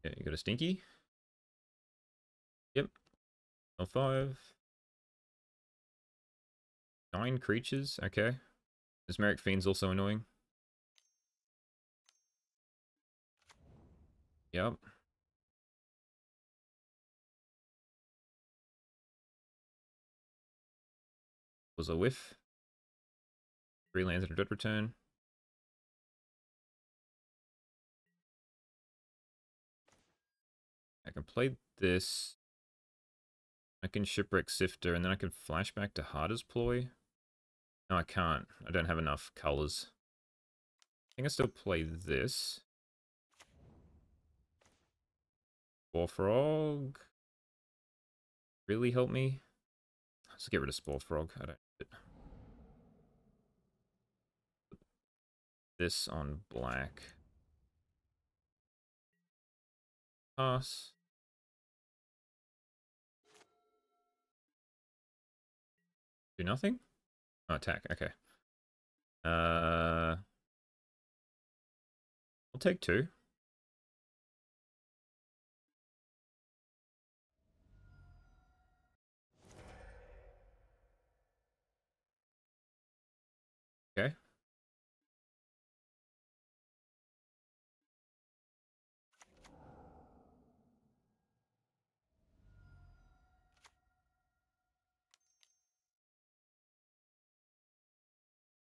Yeah, you got a Stinky? Yep. L5. 9 creatures, okay. Mesmeric Fiend's also annoying. Yep. Was a whiff. 3 lands and a Dread Return. I can play this. I can Shipwreck Sifter, and then I can flashback to Harder's Ploy. No, I can't. I don't have enough colors. I think I still play this. Spore Frog. Really help me? Let's get rid of Spore Frog. I don't need it. This on black. Pass. Do nothing? Oh, attack. Okay. I'll take 2. Okay.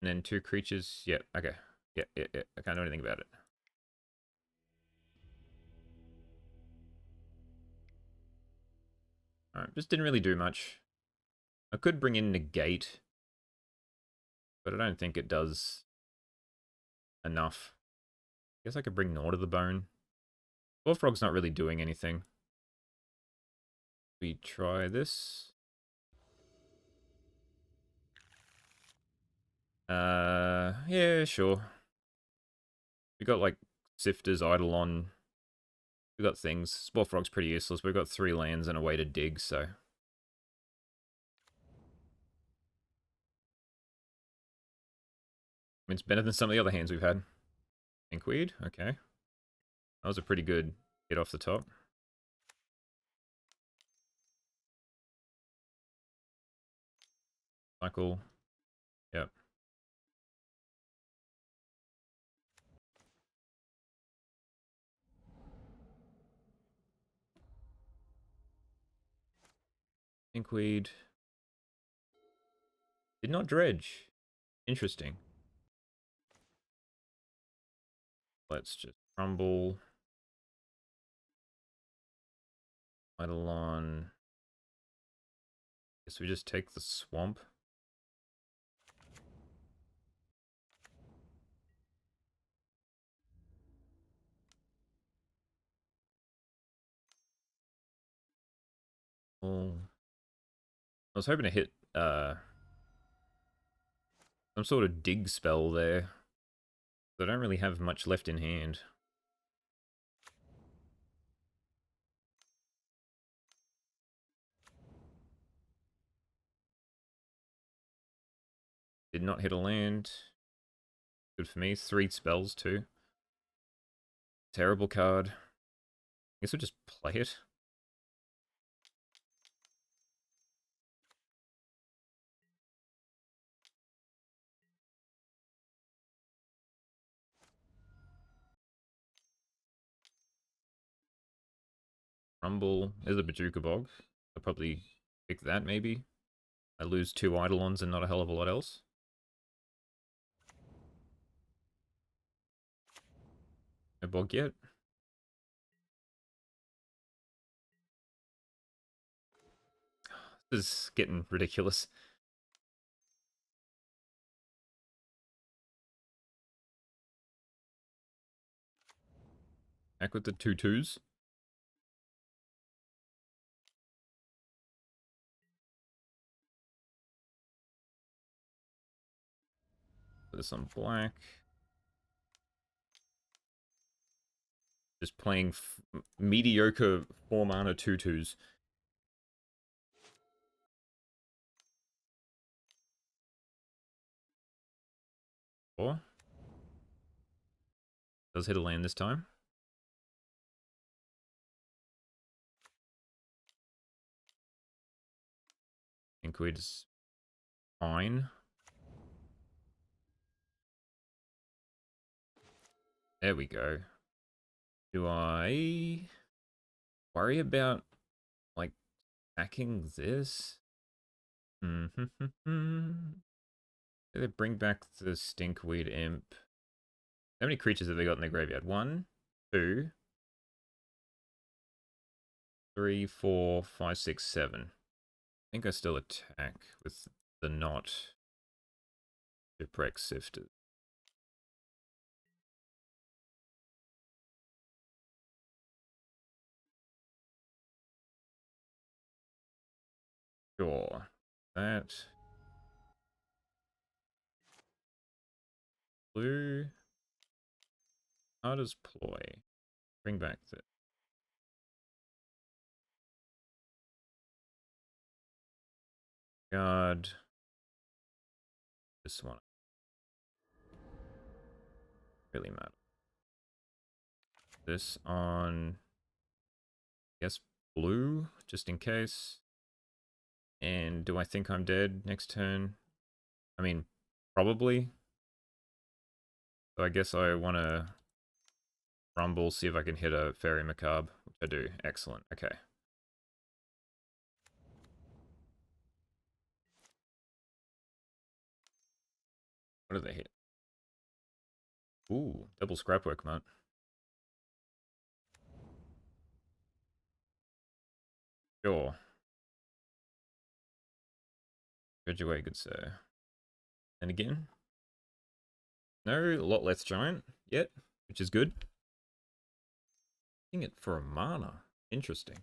And then 2 creatures. Yeah, okay. Yeah. I can't do anything about it. Alright, just didn't really do much. I could bring in Negate, but I don't think it does enough. I guess I could bring Gnaw to the bone. Bullfrog's not really doing anything. We try this. Yeah, sure. We got like Sifters, Eidolon. We got things. Spore Frog's pretty useless. We've got 3 lands and a way to dig, so. It's better than some of the other hands we've had. Inkweed, okay. That was a pretty good hit off the top. Cycle. Yep. Inkweed. Did not dredge. Interesting. Let's just crumble. Eidolon. Guess we just take the swamp. Oh. I was hoping to hit some sort of dig spell there. I don't really have much left in hand. Did not hit a land. Good for me. 3 spells too. Terrible card. I guess we'll just play it. Rumble. There's a Bajuka Bog. I'll probably pick that maybe. I lose 2 Eidolons and not a hell of a lot else. No Bog yet. This is getting ridiculous. Back with the 2/2s. Put this on black. Just playing mediocre 4-mana 2/2s. Or does hit a land this time. Inkweed is fine. There we go. Do I worry about, like, hacking this? They bring back the Stinkweed Imp. How many creatures have they got in their graveyard? 1, 2, 3, 4, 5, 6, 7. I think I still attack with the not Tortex Sifter. Sure. That. Blue. How does Ploy? Bring back the guard. This one. Really matter. This on, I guess, blue, just in case. And do I think I'm dead next turn? I mean, probably. So I guess I want to rumble, see if I can hit a Fairy Macabre, which I do. Excellent. Okay. What do they hit? Ooh, double Scrapwork Mutt. Sure. Dredge away, good sir. And again. No, a lot less giant yet, which is good. Using it for a mana. Interesting.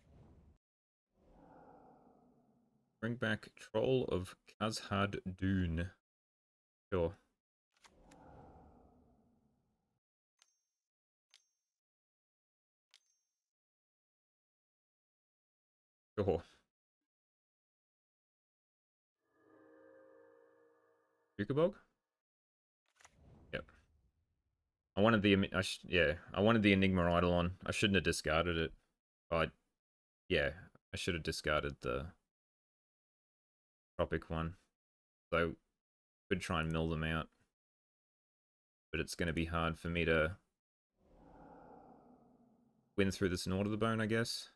Bring back Troll of Khazad Dune. Sure. Sure. Jukabog? Yep. I wanted the I wanted the Enigma Eidolon. I shouldn't have discarded it. But yeah, I should have discarded the Tropic one. So could try and mill them out. But it's going to be hard for me to win through the Snort of the Bone, I guess.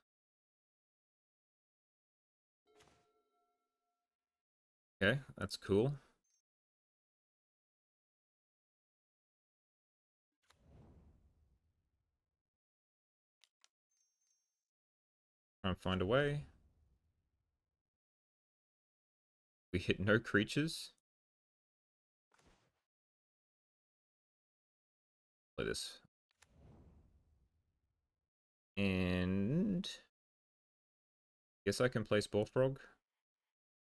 Okay, that's cool. Try and find a way. We hit no creatures. Play this. And guess I can play Spore Frog.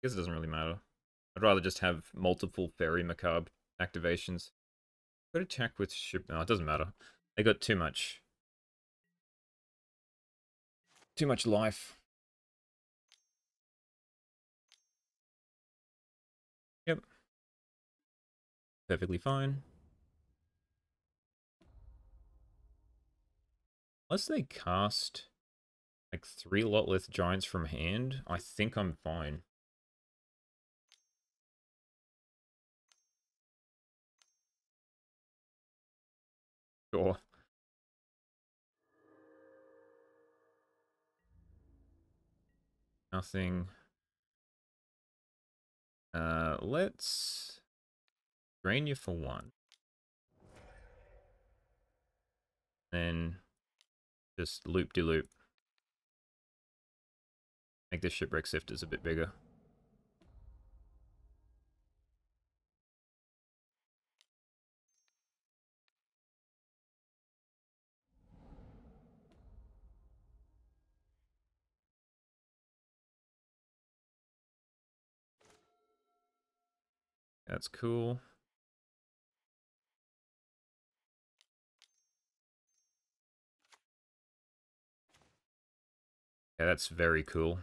Guess it doesn't really matter. I'd rather just have multiple Fairy Macabre activations. Could attack with ship. No, it doesn't matter. They got too much life. Yep. Perfectly fine. Unless they cast like 3 Lotleth Giants from hand, I think I'm fine. Sure. Nothing. Let's drain you for 1. Then just loop-de-loop. Make this Shipwreck Sifters a bit bigger. That's cool. Yeah, that's very cool.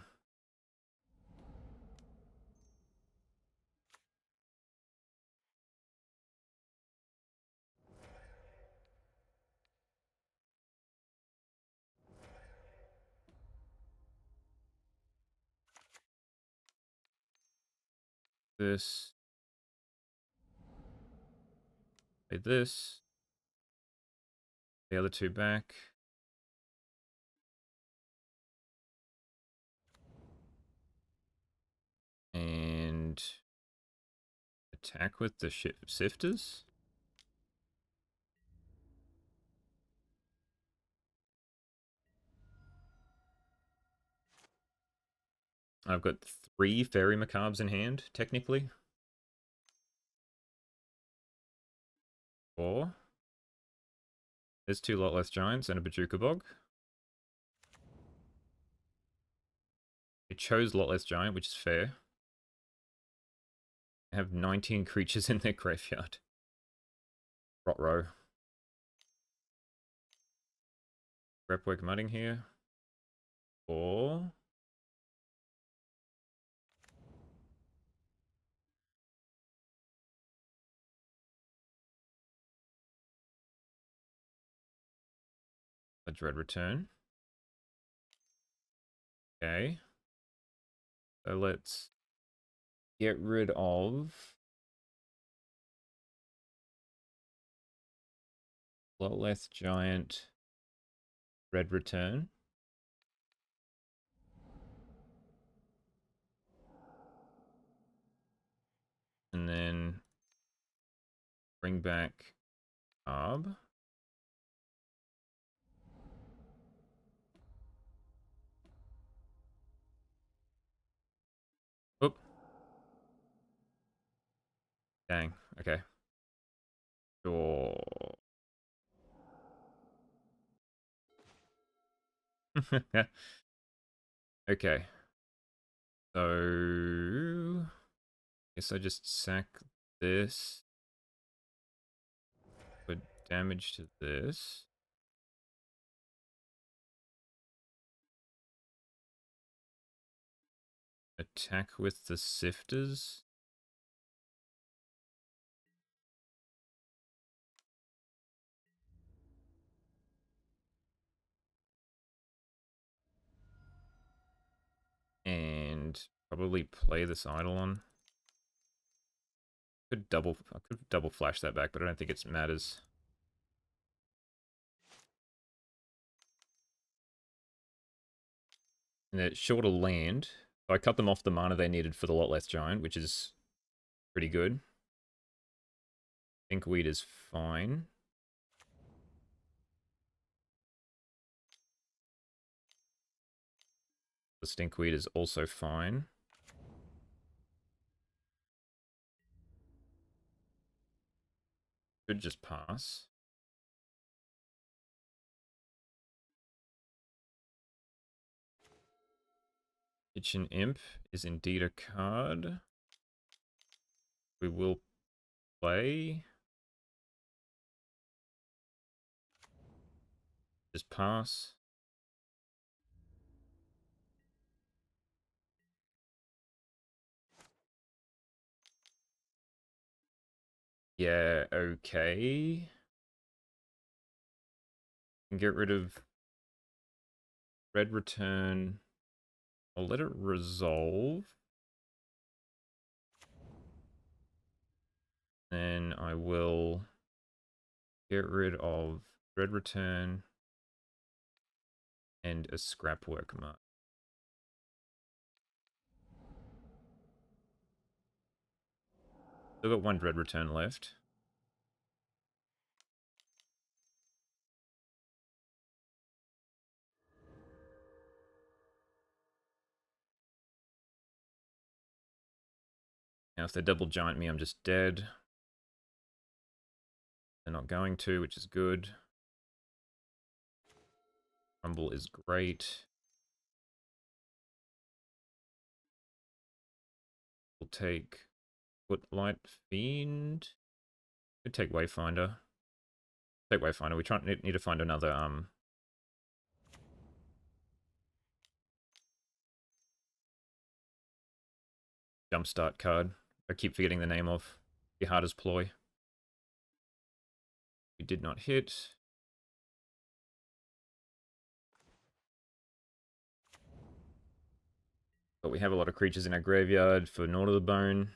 This. Play this. The other 2 back. And attack with the Sifters. I've got 3 Fairy Macabres in hand, technically. 4. There's 2 Lotleth Giants and a Bajuka Bog. It chose Lotleth Giant, which is fair. They have 19 creatures in their graveyard. Rot row. Repwork mudding here. 4. A Dread Return. Okay. So let's get rid of Lotleth Giant, Red Return. And then bring back Kirb. Oop. Dang. Okay. Sure. Okay. So, guess I just sack this. Put damage to this. Attack with the sifters. And probably play this Eidolon. I could double flash that back, but I don't think it matters. And it's shorter land. So I cut them off the mana they needed for the Lot Less Giant, which is pretty good. Thinkweed is fine. The Stinkweed is also fine. Could just pass. Kitchen Imp is indeed a card. We will play. Just pass. Yeah, okay. Can get rid of Red Return. I'll let it resolve. Then I will get rid of Red Return and a Scrapwork mark. Still got one Dread Return left. Now if they double giant me, I'm just dead. They're not going to, which is good. Rumble is great. We'll take Footlight Fiend. Could take Wayfinder. Take Wayfinder. We need to find another jumpstart card. I keep forgetting the name of Dihada's Ploy. We did not hit. But we have a lot of creatures in our graveyard for Gnaw to the Bone.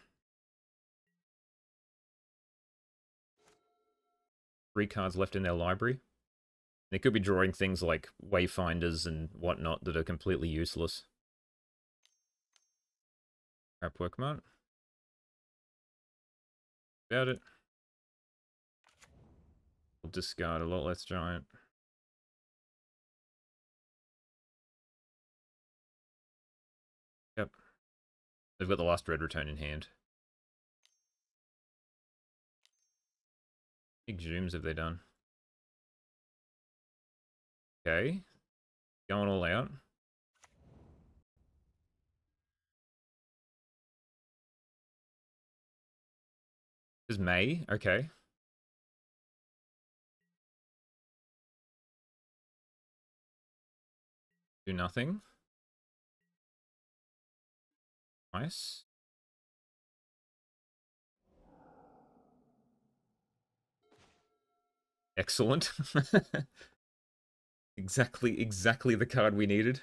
3 cards left in their library. They could be drawing things like Wayfinders and whatnot that are completely useless. Crap work mart. About it. We'll discard a Lot Less Giant. Yep. They've got the last Red Return in hand. Big zooms have they done? Okay. Going all out. This is May. Okay. Do nothing. Nice. Excellent. Exactly the card we needed.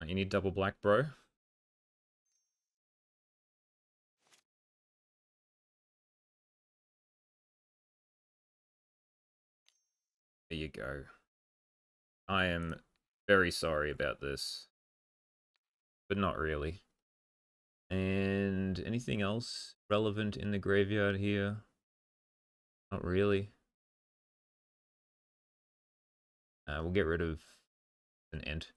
You need double black, bro. There you go. I am very sorry about this, but not really. And anything else relevant in the graveyard here? Not really. We'll get rid of an end.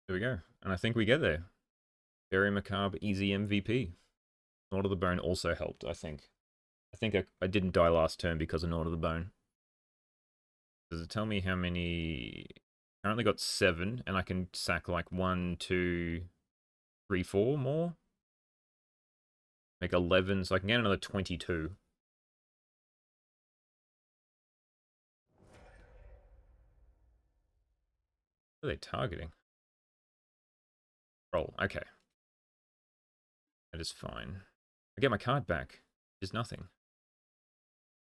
There we go. And I think we get there. Very macabre, easy MVP. Lord of the Bone also helped, I think. I didn't die last turn because of Lord of the Bone. Does it tell me how many? Currently got 7, and I can sack like 1, 2, 3, 4 more. Make 11, so I can get another 22. What are they targeting? Roll. Okay. That is fine. I get my card back. It's nothing.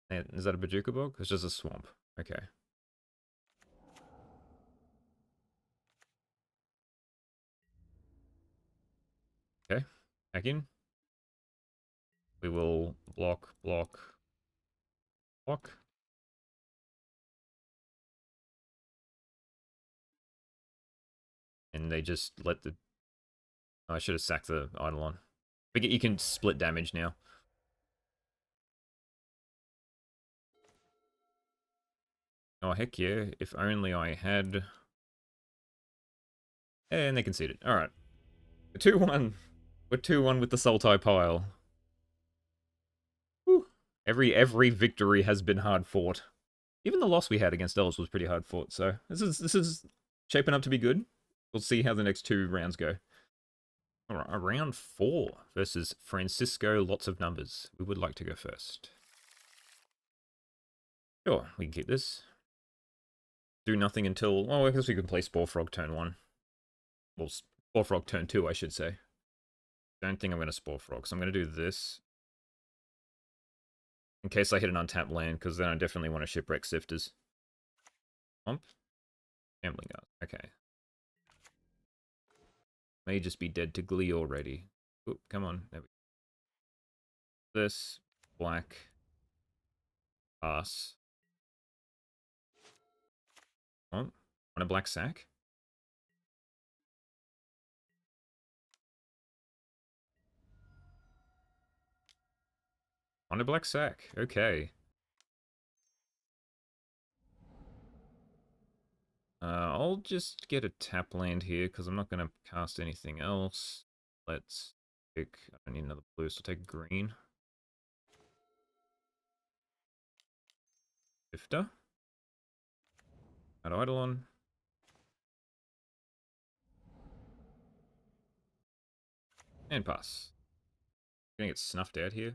Is that a Bajuka Bog? It's just a swamp. Okay. Okay. Back in. We will block, block, block. And they just let the... Oh, I should have sacked the Eidolon. But you can split damage now. Oh, heck yeah. If only I had... And they conceded. Alright. 2-1. We're 2-1 with the Sultai pile. Whew. Every victory has been hard fought. Even the loss we had against Elves was pretty hard fought, so this is shaping up to be good. We'll see how the next 2 rounds go. Alright, round 4 versus Francisco, lots of numbers. We would like to go first. Sure, we can keep this. Do nothing until... Oh, I guess we can play Spore Frog turn 1. Well, Spore Frog turn 2, I should say. Don't think I'm going to Spore Frog, so I'm going to do this. In case I hit an untapped land, because then I definitely want to Shipwreck Sifters. Pump. Gambling Guard. Okay. May just be dead to Glee already. Oop, come on. There we go. This. Black. Pass. Oh, want a Black Sac? On a Black Sac. Okay. I'll just get a tap land here because I'm not going to cast anything else. Let's pick... I don't need another blue, so I'll take green. Shifter. Add Eidolon. And pass. Gonna get snuffed out here.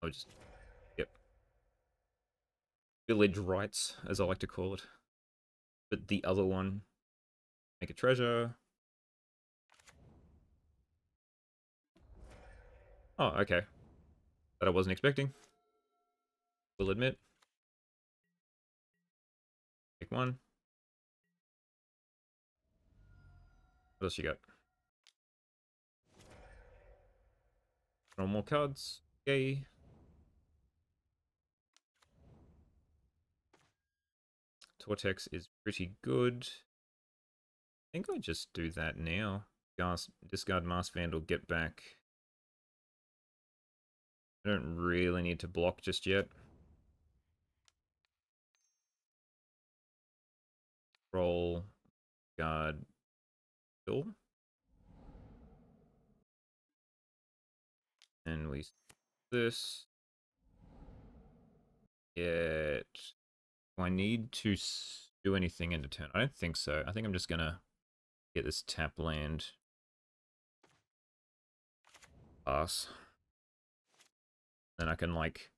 I'll just... Yep. Village rights, as I like to call it. But the other one... Make a treasure. Oh, okay. That I wasn't expecting. Will admit. Take 1. What else you got? Draw more cards. Yay. Tortex is pretty good. I think I just do that now. Discard Mask Vandal, get back. I don't really need to block just yet. Roll, guard, kill. And we this. Get... Do I need to do anything into turn? I don't think so. I think I'm just gonna get this tap land. Pass. Then I can, like,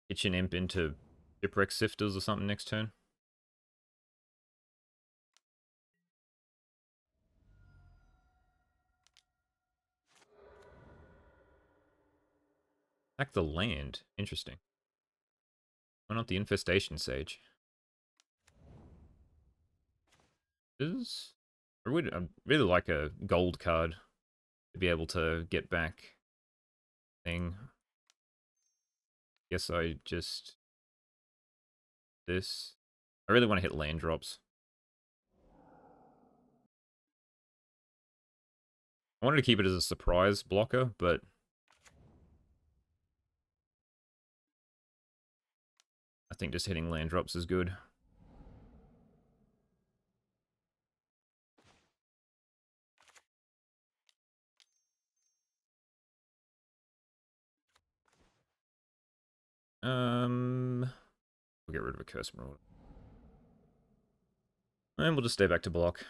Kitchen Imp into Shipwreck Sifters or something next turn. Attack the land. Interesting. Why not the Infestation Sage? I'd really like a gold card to be able to get back thing. Guess I just... This. I really want to hit land drops. I wanted to keep it as a surprise blocker, but I think just hitting land drops is good. We'll get rid of a Curse Marauder. And we'll just stay back to block.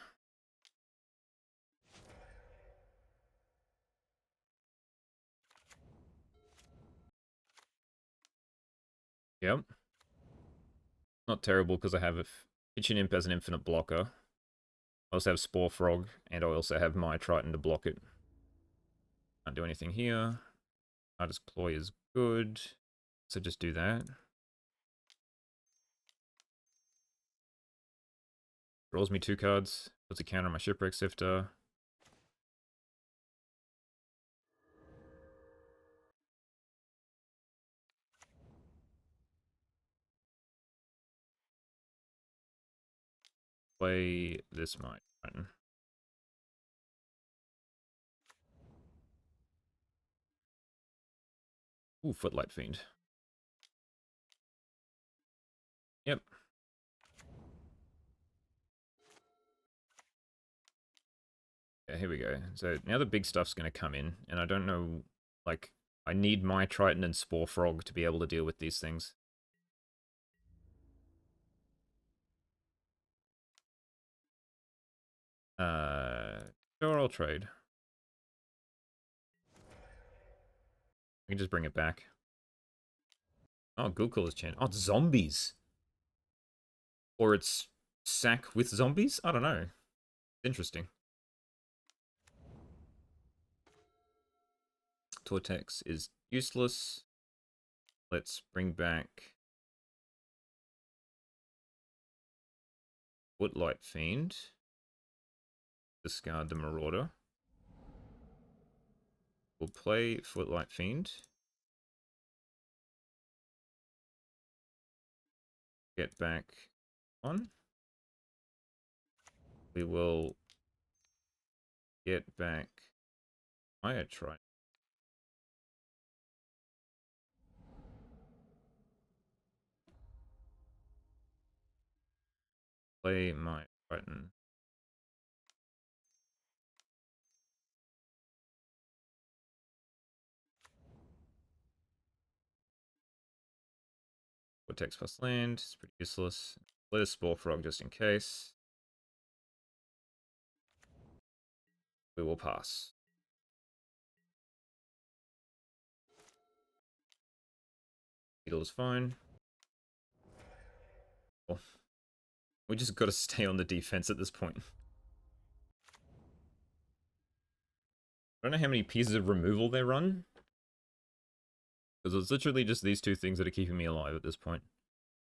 Yep. Not terrible because I have a Kitchen Imp as an infinite blocker. I also have Spore Frog, and I also have my Triton to block it. Can't do anything here. Artist Ploy is good. So just do that. Draws me 2 cards. Puts a counter on my Shipwreck Sifter. Play this my Triton. Ooh, Footlight Fiend. Yep. Yeah, here we go. So now the big stuff's going to come in, and I don't know, like, I need my Triton and Spore Frog to be able to deal with these things. Sure, I'll trade. I can just bring it back. Oh, Google has changed. Oh, it's zombies. Or it's Sac with zombies? I don't know. Interesting. Tortex is useless. Let's bring back Footlight Fiend. Discard the Marauder. We'll play Footlight Fiend. Get back on. We will get back Fire Triton. Play my Triton. Vortex plus land. It's pretty useless. Play the Spore Frog just in case. We will pass. Beetle is fine. Oh. We just got to stay on the defense at this point. I don't know how many pieces of removal they run. Because it's literally just these 2 things that are keeping me alive at this point.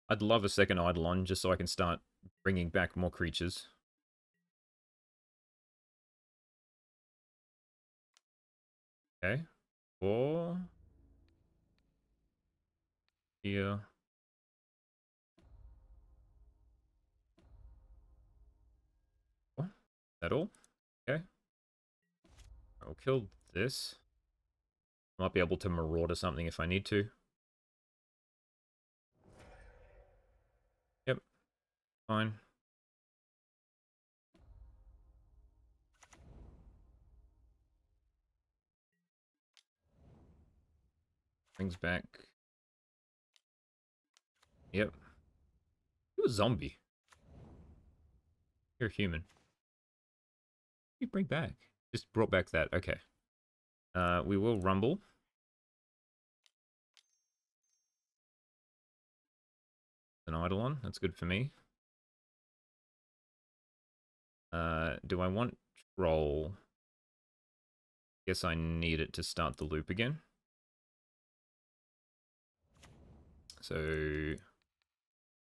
I'd love a second Eidolon just so I can start bringing back more creatures. Okay. 4. Here. What? Is that all? Okay. I'll kill this. Might be able to marauder something if I need to. Yep. Fine. Brings back. Yep. You're a zombie. You're human. What do you bring back? Just brought back that. Okay. We will rumble. An Eidolon. That's good for me. Do I want Troll? Guess I need it to start the loop again. So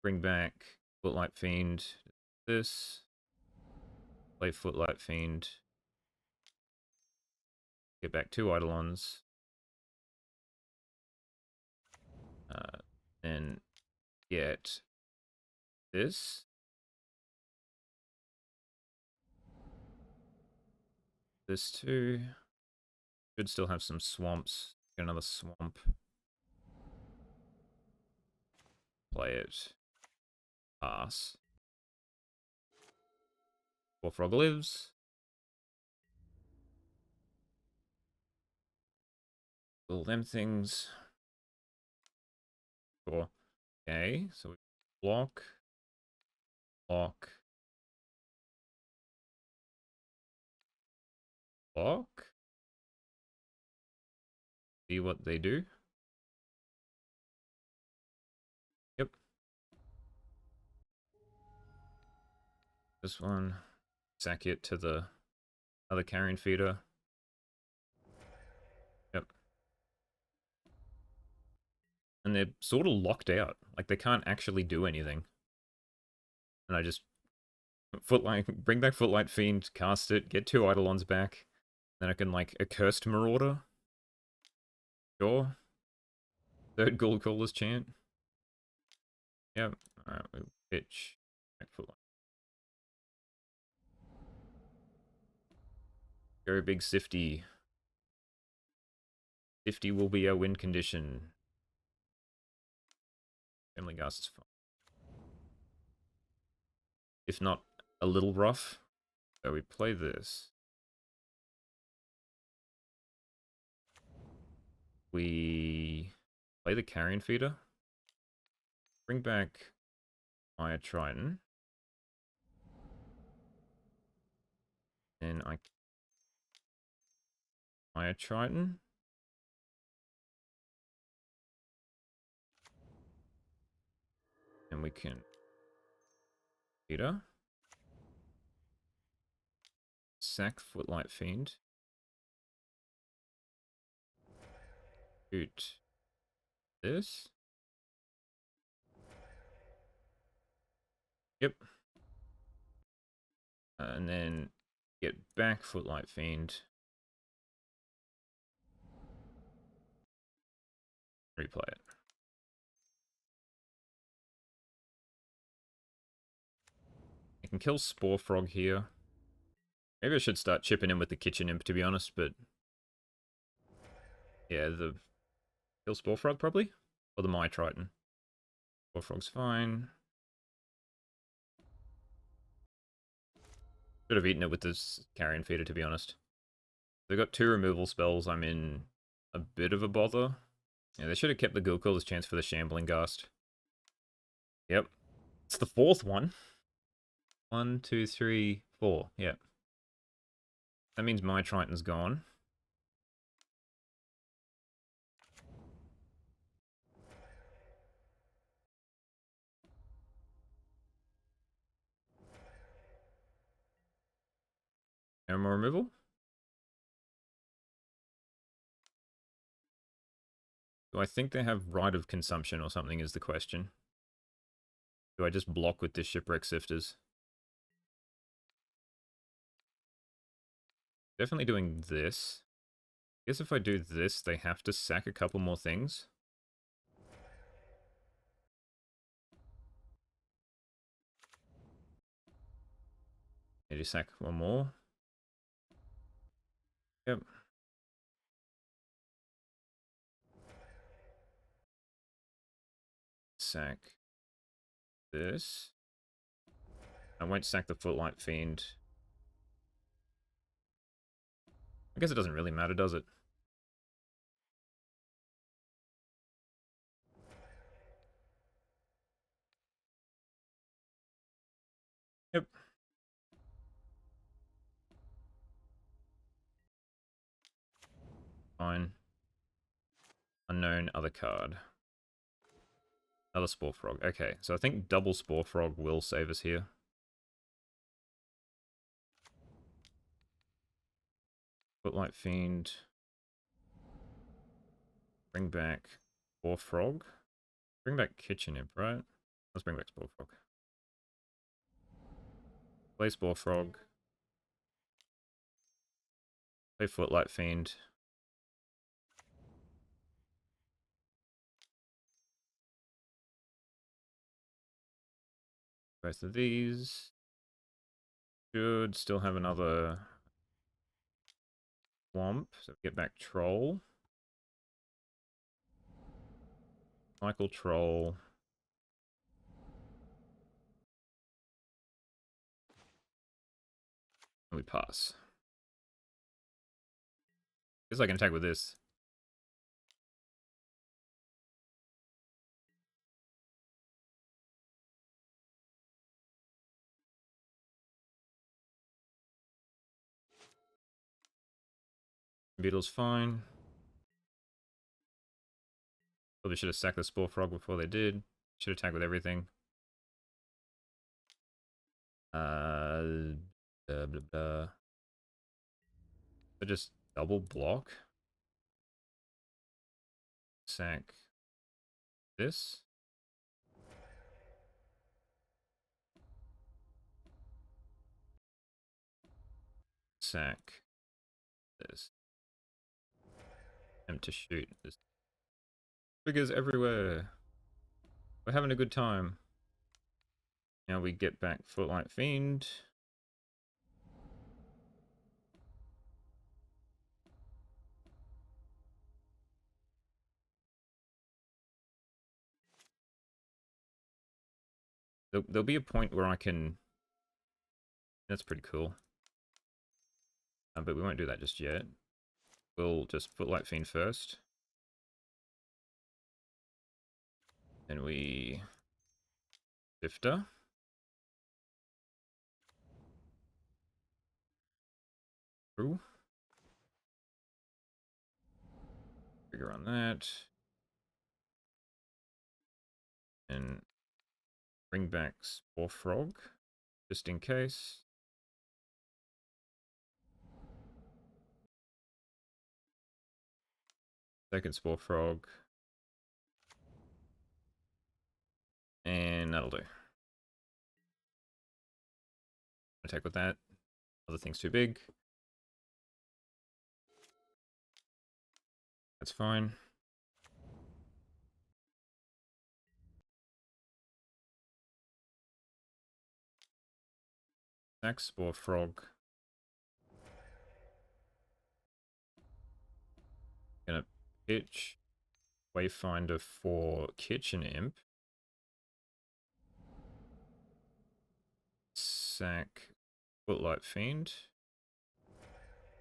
bring back Footlight Fiend. This. Play Footlight Fiend. Get back 2 Eidolons. And get this. This too. Should still have some swamps. Get another swamp. Play it. Pass. Frog lives. All them things. Sure. Okay, so we block. Block. Block. See what they do. Yep. This one. Sack it to the other carrion feeder. Yep. And they're sort of locked out. Like, they can't actually do anything. And I just bring back Footlight Fiend, cast it, get 2 Eidolons back. Then I can, like, Accursed Marauder. Sure. 3rd Gold Caller's Chant. Yep. Alright, we'll pitch. Back Footlight. Very big Sifty. Sifty will be our win condition. Family Gas is fine. If not, a little rough. So we play this. We play the Carrion Feeder. Bring back Fire Triton. And I Fire Triton. And we can Feeder. Sack Footlight Fiend. Shoot this. Yep. And then get back Footlight Fiend. Replay it. I can kill Spore Frog here. Maybe I should start chipping in with the Kitchen Imp, to be honest, but... yeah, the... kill Spore Frog, probably? Or the My Triton. Spore Frog's fine. Should have eaten it with this Carrion Feeder, to be honest. They've got 2 removal spells. I'm in a bit of a bother. Yeah, they should have kept the Ghoul Caller's Chance for the Shambling Ghast. Yep. It's the 4th one. 1, 2, 3, 4. Yep. That means my Triton's gone. No more removal? Do I think they have Right of Consumption or something is the question. Do I just block with this Shipwreck Sifters? Definitely doing this. I guess if I do this, they have to sack a couple more things. Maybe sack one more. Yep. Sack this. I won't sack the Footlight Fiend. I guess it doesn't really matter, does it? Yep. Fine. Unknown other card. Another Spore Frog. Okay, so I think double Spore Frog will save us here. Footlight Fiend. Bring back Spore Frog. Bring back Kitchen Imp, right? Let's bring back Spore Frog. Play Spore Frog. Play Footlight Fiend. Both of these. Should still have another Swamp, so get back Troll. Cycle Troll. And we pass. Guess I can attack with this. Beetle's fine. Probably should have sacked the Spore Frog before they did. Should attack with everything. Blah, blah, blah. So just double block. Sack this. Sack this. Attempt to shoot. There's triggers everywhere. We're having a good time. Now we get back Footlight Fiend. There'll be a point where I can... That's pretty cool. But we won't do that just yet. We'll just Footlight Fiend first. Then we... Sifter. True. Trigger on that. And bring back Spore Frog, just in case. Second Spore Frog. And that'll do. Attack with that. Other thing's too big. That's fine. Next Spore Frog. Gonna pitch Wayfinder for Kitchen Imp. Sack Footlight Fiend.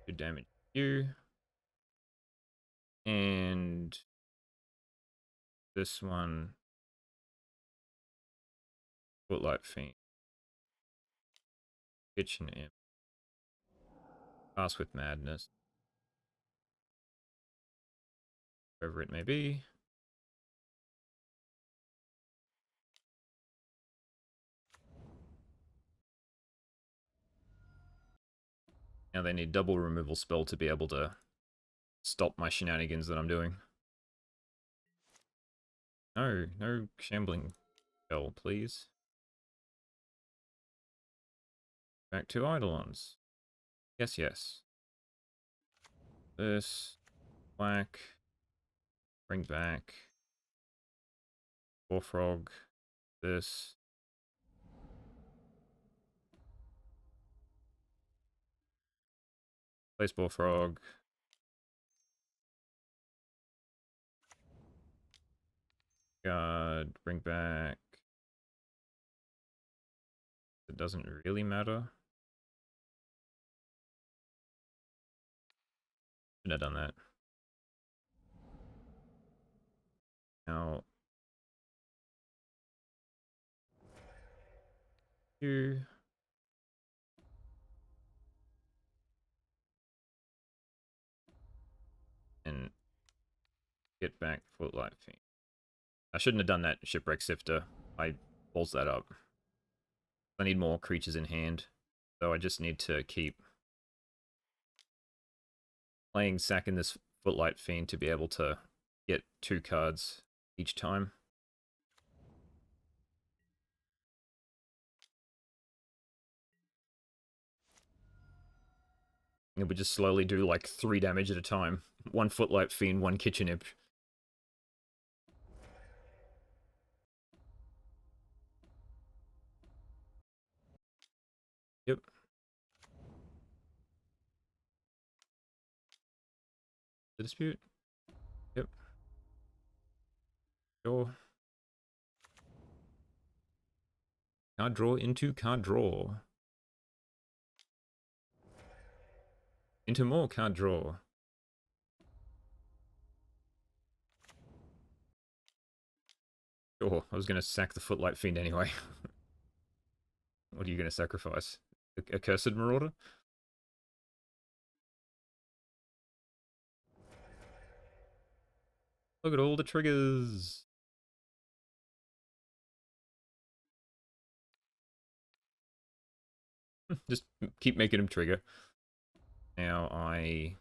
Do damage to you. And this one, Footlight Fiend. Kitchen Imp. Pass with Madness. Wherever it may be. Now they need double removal spell to be able to stop my shenanigans that I'm doing. No, no shambling spell, please. Back to Eidolons. Yes, yes. This. Black. Bring back. Spore Frog. This. Play Spore Frog. God, bring back. It doesn't really matter. Shouldn't have done that. Now. You. And get back Footlight Fiend. I shouldn't have done that Shipwreck Sifter. I balls that up. I need more creatures in hand. So I just need to keep playing Sack in this Footlight Fiend to be able to get 2 cards each time. And we just slowly do like 3 damage at a time. 1 Footlight Fiend, 1 Kitchen Imp. Yep. The dispute? Yep. Sure. Card draw into card draw. Into more card draw. Sure, I was going to sack the Footlight Fiend anyway. What are you going to sacrifice? A Cursed Marauder? Look at all the triggers. Just keep making them trigger. Now I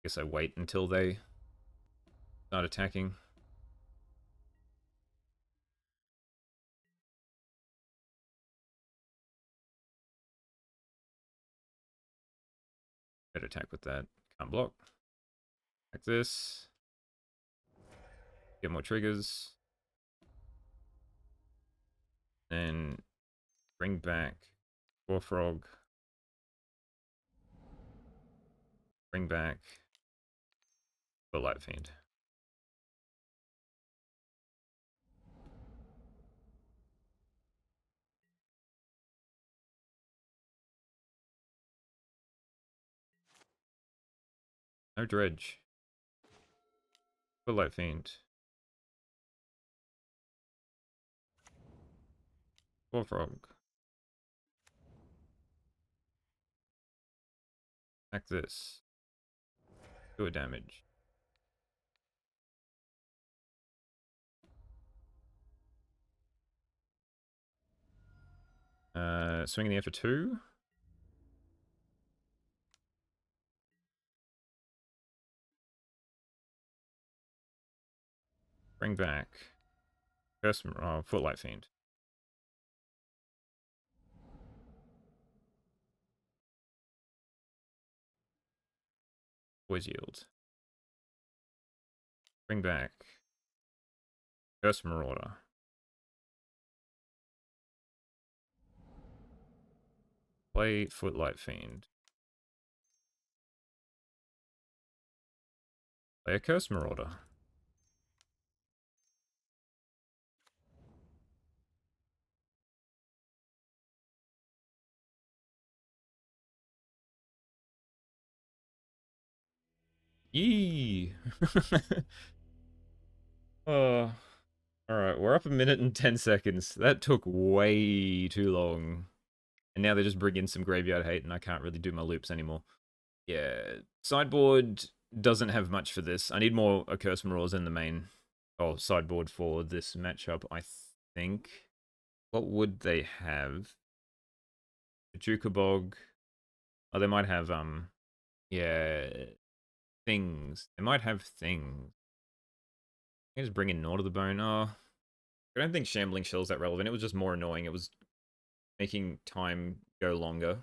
guess I wait until they start attacking. Better attack with that. Can't block. Like this. Get more triggers. Then bring back War Frog. Bring back Footlight Fiend. No Dredge. Footlight Fiend. War Frog. Like this. Do a damage. Swing in the air for 2. Bring back. First, Footlight Fiend. Poise Yield. Bring back. First Marauder. Play Footlight Fiend. Play a Curse Marauder. Yee! Oh. Alright, we're up 1 minute and 10 seconds. That took way too long. And now they just bring in some graveyard hate and I can't really do my loops anymore. Yeah, sideboard doesn't have much for this. I need more Accursed Marauders in the main sideboard for this matchup, I think. What would they have? Jukabog. Oh, they might have, yeah, things. They might have things. I just bring in Gnaw to the Bone. Oh, I don't think Shambling Shell's that relevant. It was just more annoying. It was making time go longer.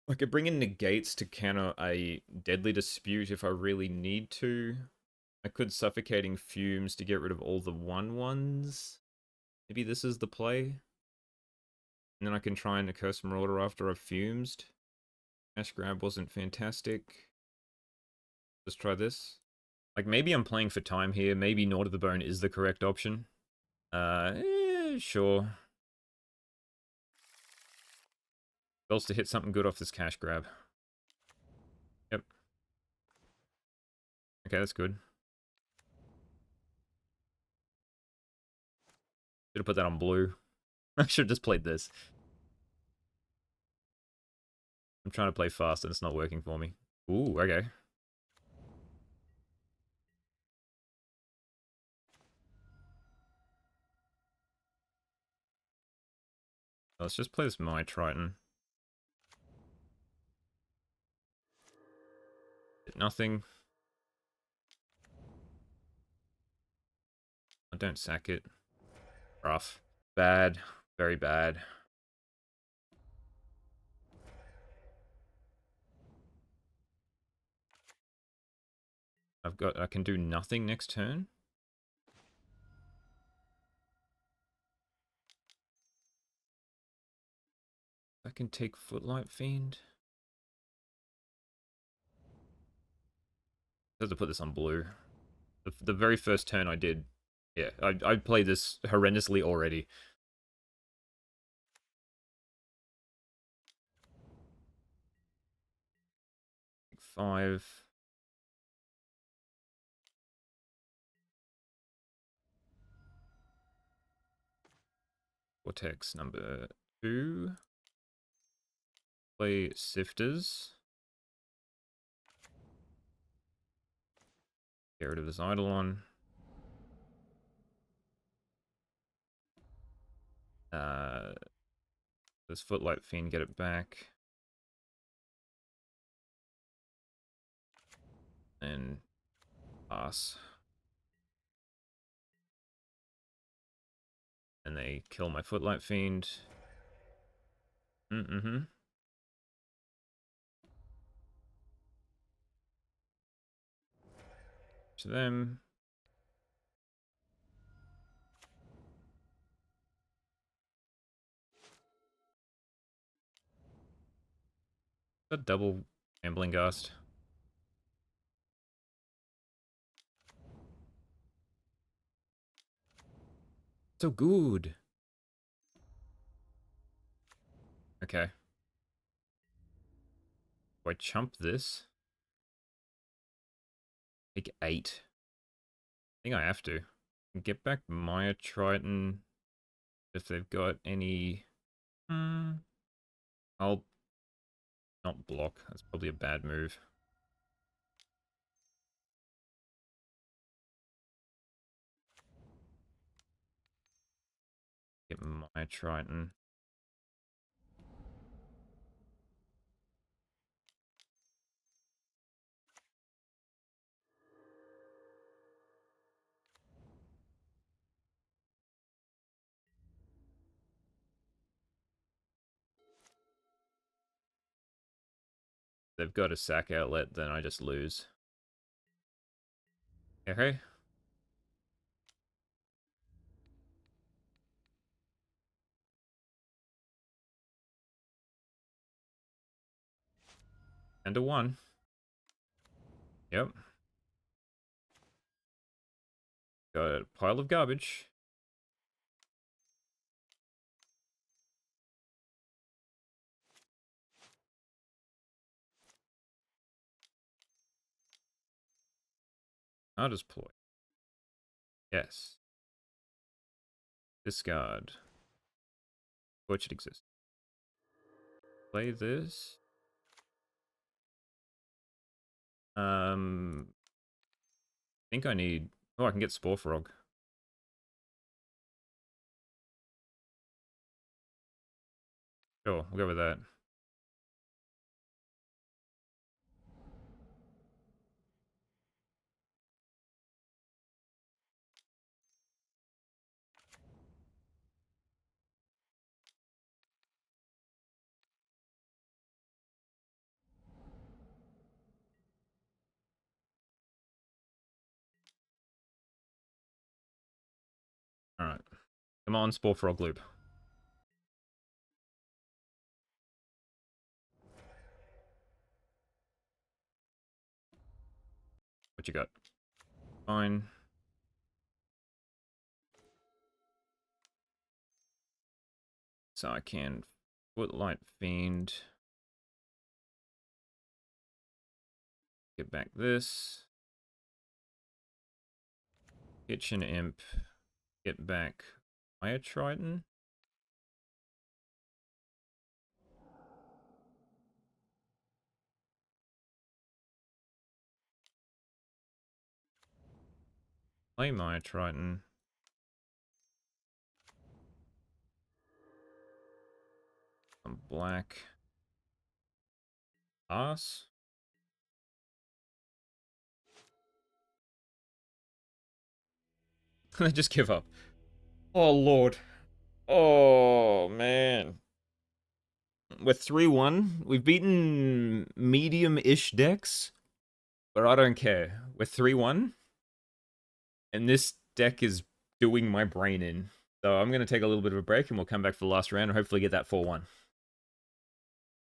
I could bring in Negates to counter a Deadly Dispute if I really need to. I could Suffocating Fumes to get rid of all the 1/1s. Maybe this is the play. And then I can try and Accursed Marauder after I've Fumed. Cash Grab wasn't fantastic. Let's try this. Like, maybe I'm playing for time here. Maybe Gnaw to the Bone is the correct option. Sure. Bells to hit something good off this Cash Grab. Yep. Okay, that's good. Should have put that on blue. I should have just played this. I'm trying to play fast and it's not working for me. Ooh, okay. Let's just play this My Triton. Nothing. I don't sack it. Rough. Bad. Very bad. I can do nothing next turn. I can take Footlight Fiend. I have to put this on blue. The very first turn I did, yeah, I played this horrendously already. Five. Tortex number 2. Play Sifters. Get rid of this Eidolon. This Footlight Fiend, get it back. And pass. And they kill my Footlight Fiend. Mm-hmm. To them. A double Gambling Gust. So good. Okay. Do I chump this? Take 8. I think I have to. Get back Maya Triton if they've got any... I'll not block. That's probably a bad move. Get Maya Triton. They've got a sack outlet, then I just lose. Okay. And a 1. Yep. Got a pile of garbage. I'll just Ploy. Yes. Discard. Tortured Exist. Play this. I think I need... Oh, I can get Spore Frog. Sure, we'll go with that. Alright. Come on, Spore Frog Loop. What you got? Fine. So I can Footlight Fiend. Get back this. Kitchen Imp. Get back Fire Triton. Play Maya Triton. Some black. Pass. I just give up. Oh, Lord. Oh, man. We're 3-1. We've beaten medium-ish decks, but I don't care. We're 3-1, and this deck is doing my brain in. So I'm going to take a little bit of a break, and we'll come back for the last round and hopefully get that 4-1.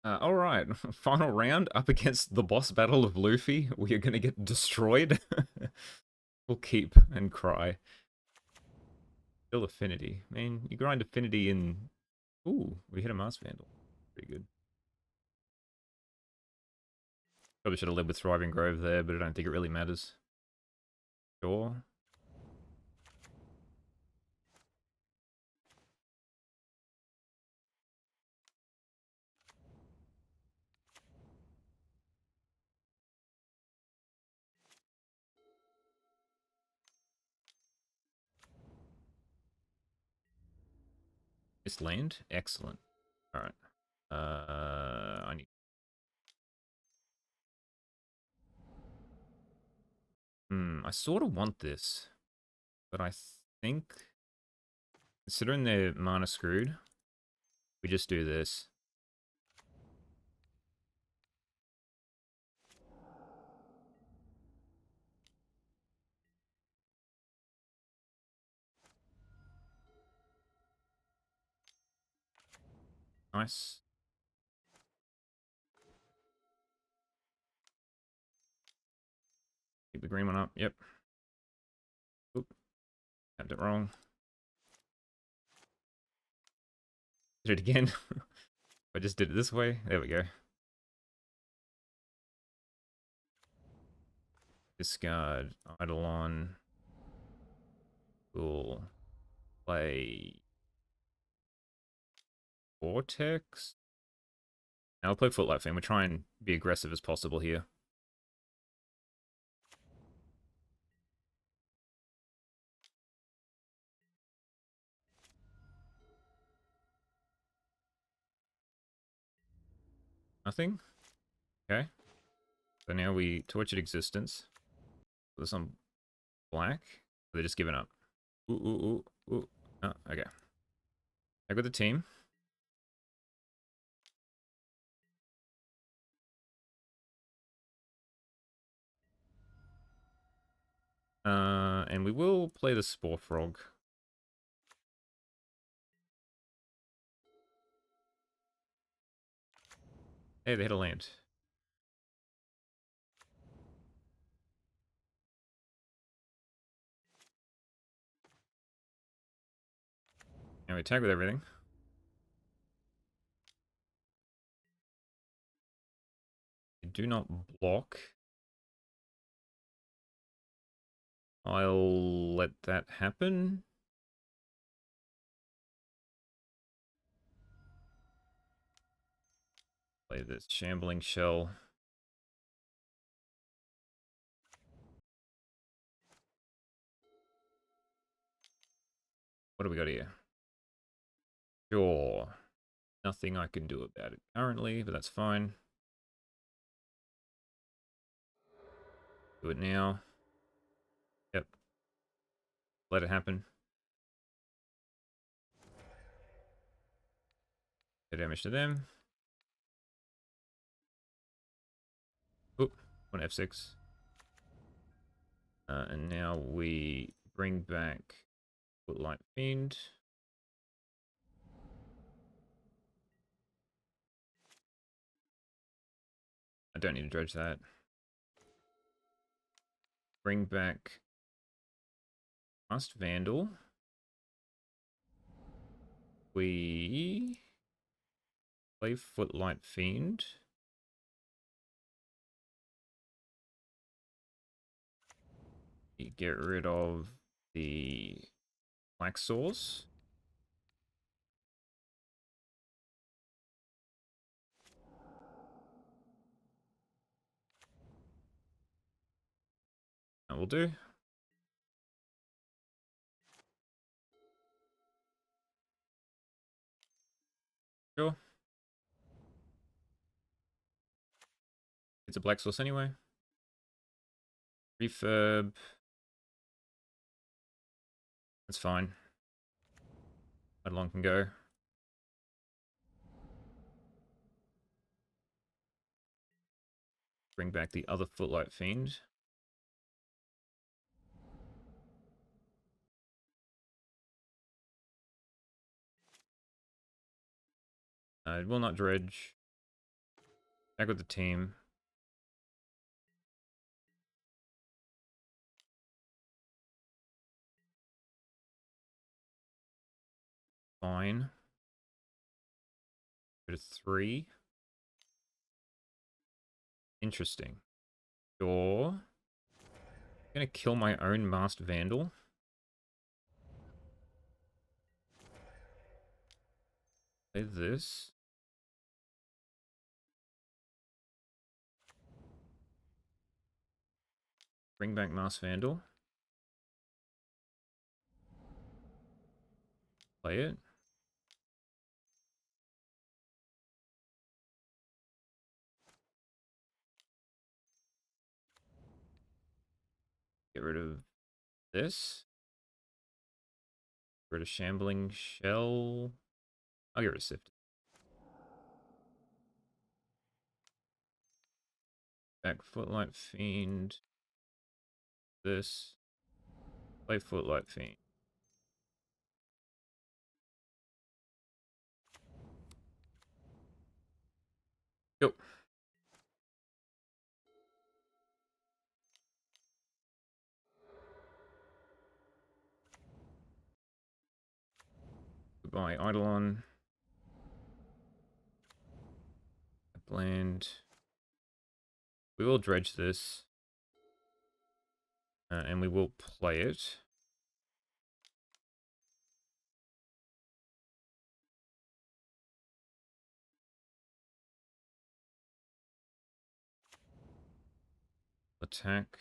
Alright, final round up against the boss battle of Luffy. We are gonna get destroyed. We'll keep and cry. Still Affinity. Man, you grind Affinity in... Ooh, we hit a Mars Vandal. Pretty good. Probably should have led with Thriving Grove there, but I don't think it really matters. Sure. This land? Excellent. Alright. I need... I sort of want this. But I think... Considering they're mana screwed, we just do this. Nice. Keep the green one up. Yep. Oop. Tapped it wrong. Did it again. I just did it this way. There we go. Discard. Eidolon. Cool. Play. Tortex. Now I'll play Footlight Fan. We'll try and be aggressive as possible here. Nothing? Okay. So now we Tortured Existence. Put this on black. They're just giving up. Ooh, ooh, ooh, ooh. Oh, okay. I got the team. And we will play the Spore Frog. Hey, they hit a land. And we attack with everything. We do not block. I'll let that happen. Play this Shambling Shell. What do we got here? Sure. Nothing I can do about it currently, but that's fine. Do it now. Yep. Let it happen. Do damage to them. Oop. One F6. And now we bring back Footlight Fiend. I don't need to dredge that. Bring back Last Vandal. We play Footlight Fiend. We get rid of the Black Source. That will do. Sure. It's a Black Source anyway. Refurb. That's fine. Eidolon can go. Bring back the other Footlight Fiend. It will not dredge. Back with the team. Fine. Go to 3. Interesting. Sure. Gonna kill my own Masked Vandal. Play this. Bring back Masked Vandal. Play it. Get rid of this. Get rid of Shambling Shell. I'll get rid of Sifted. Back Footlight Fiend. This. Play Footlight Fiend. Go. Goodbye, Eidolon. Blend. We will dredge this. And we will play it. Attack.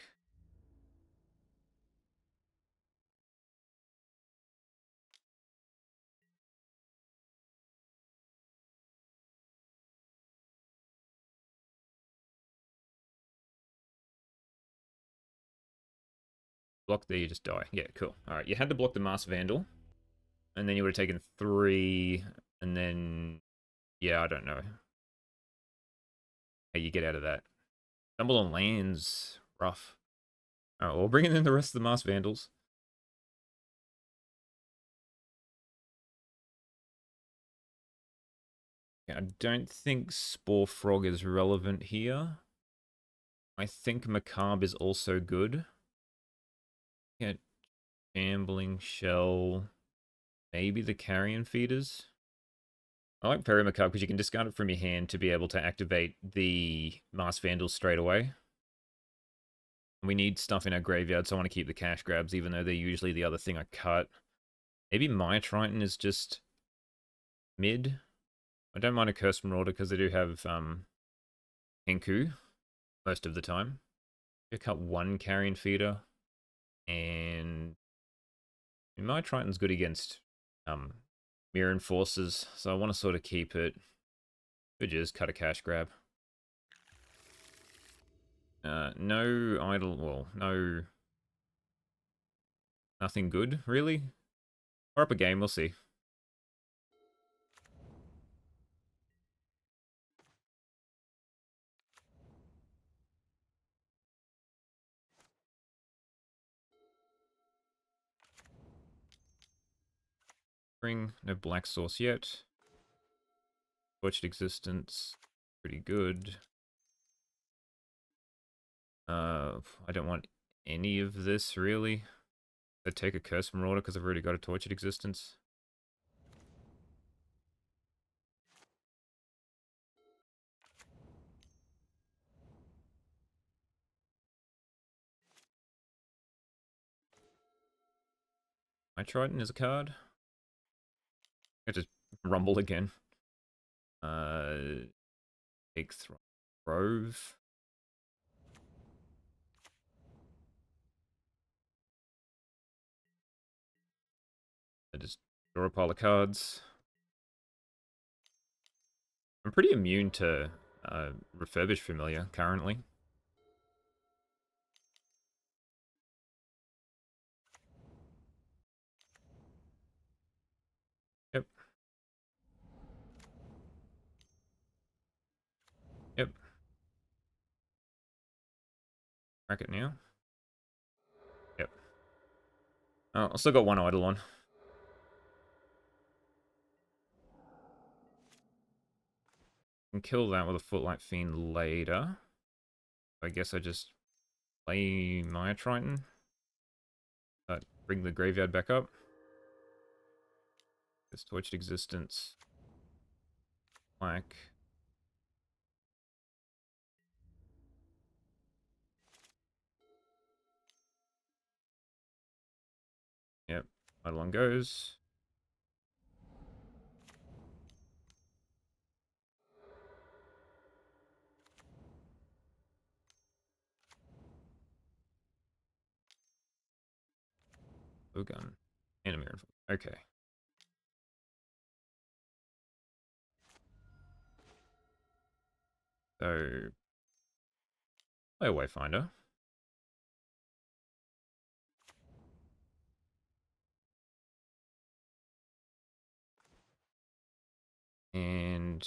Block there, you just die. Yeah, cool. Alright, you had to block the Masked Vandal. And then you would have taken 3. And then... Yeah, I don't know how you get out of that. Stumble on lands. Rough. Alright, well, we're bringing in the rest of the Masked Vandals. Yeah, I don't think Spore Frog is relevant here. I think Macabre is also good. Yeah, Gambling Shell. Maybe the Carrion Feeders. I like Fairy Macabre because you can discard it from your hand to be able to activate the Masked Vandal straight away. We need stuff in our graveyard, so I want to keep the cash grabs, even though they're usually the other thing I cut. Maybe my Triton is just mid. I don't mind a Curse Marauder because they do have Henku most of the time. I cut 1 Carrion Feeder, and my Triton's good against Mirror Enforcers, so I want to sort of keep it. Could just cut a cash grab. No idle, well, no, nothing good, really. Or up a game, we'll see. Bring no black source yet. Torched Existence, pretty good. I don't want any of this, really. I take a Curse Marauder because I've already got a Tortured Existence. My Triton is a card. I just rumble again. Take Grove. I just draw a pile of cards. I'm pretty immune to Refurbish Familiar currently. Yep. Yep. Crack it now. Yep. Oh, I still got 1 Eidolon. can kill that with a Footlight Fiend later. I guess I just play my Triton. Bring the graveyard back up. This Torched Existence. Black. Yep, Eidolon goes. Blue gun. And a mirror. Okay. So, play a Wayfinder. And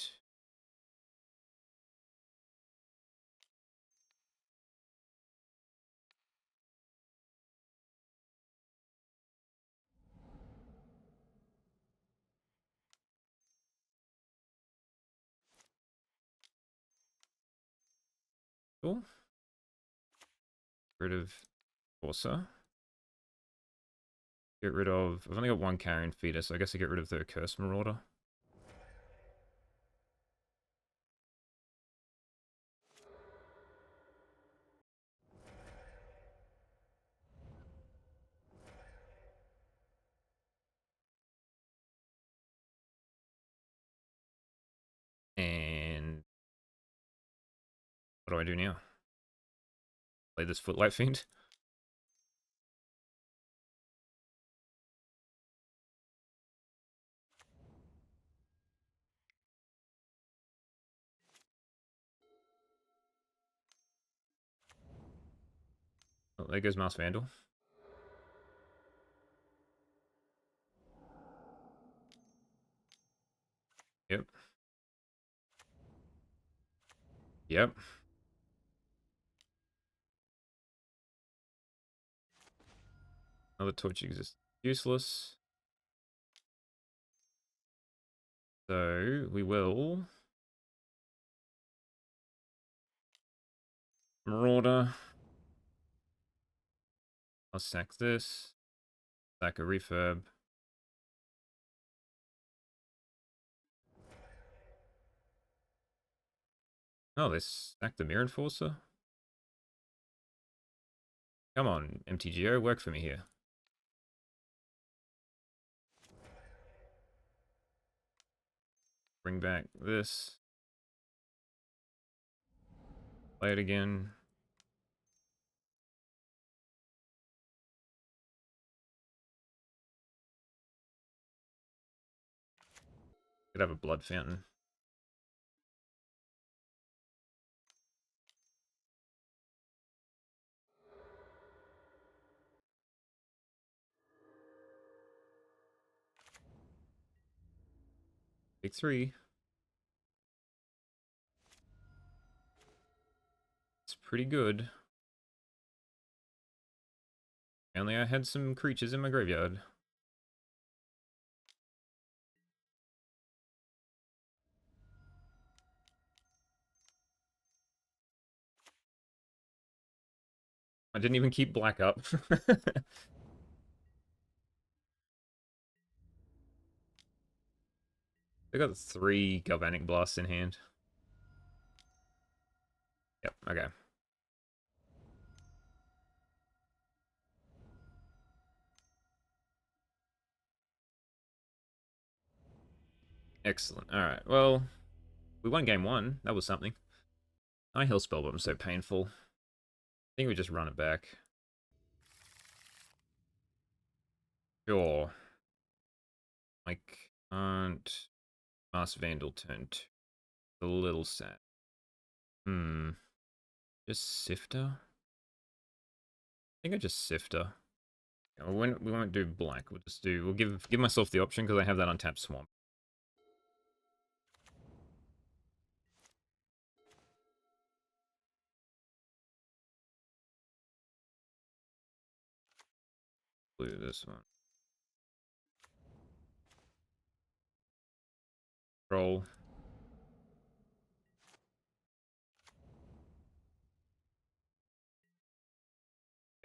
cool. Get rid of Forcer. Get rid of... I've only got one Carrion Feeder, so I guess I get rid of the Curse Marauder. And what do I do now? Play this Footlight Fiend. Oh, there goes Masked Vandal. Yep. Yep. Another Torch exists. Useless. So, we will... Marauder. I'll sack this. Sack a Refurb. Oh, they sacked the Mirror Enforcer? Come on, MTGO, work for me here. Bring back this. Play it again. Could have a Blood Fountain. Take 3. It's pretty good. Only I had some creatures in my graveyard. I didn't even keep black up. They got 3 Galvanic Blasts in hand. Yep, okay. Excellent. Alright, well, we won game 1. That was something. I Heal Spellbomb so painful. I think we just run it back. Sure. I can't... Masked Vandal turn 2. A little sad. Just Sifter? I think I just Sifter. Yeah, we won't do black. We'll give myself the option because I have that untapped Swamp. Blue this one. Roll.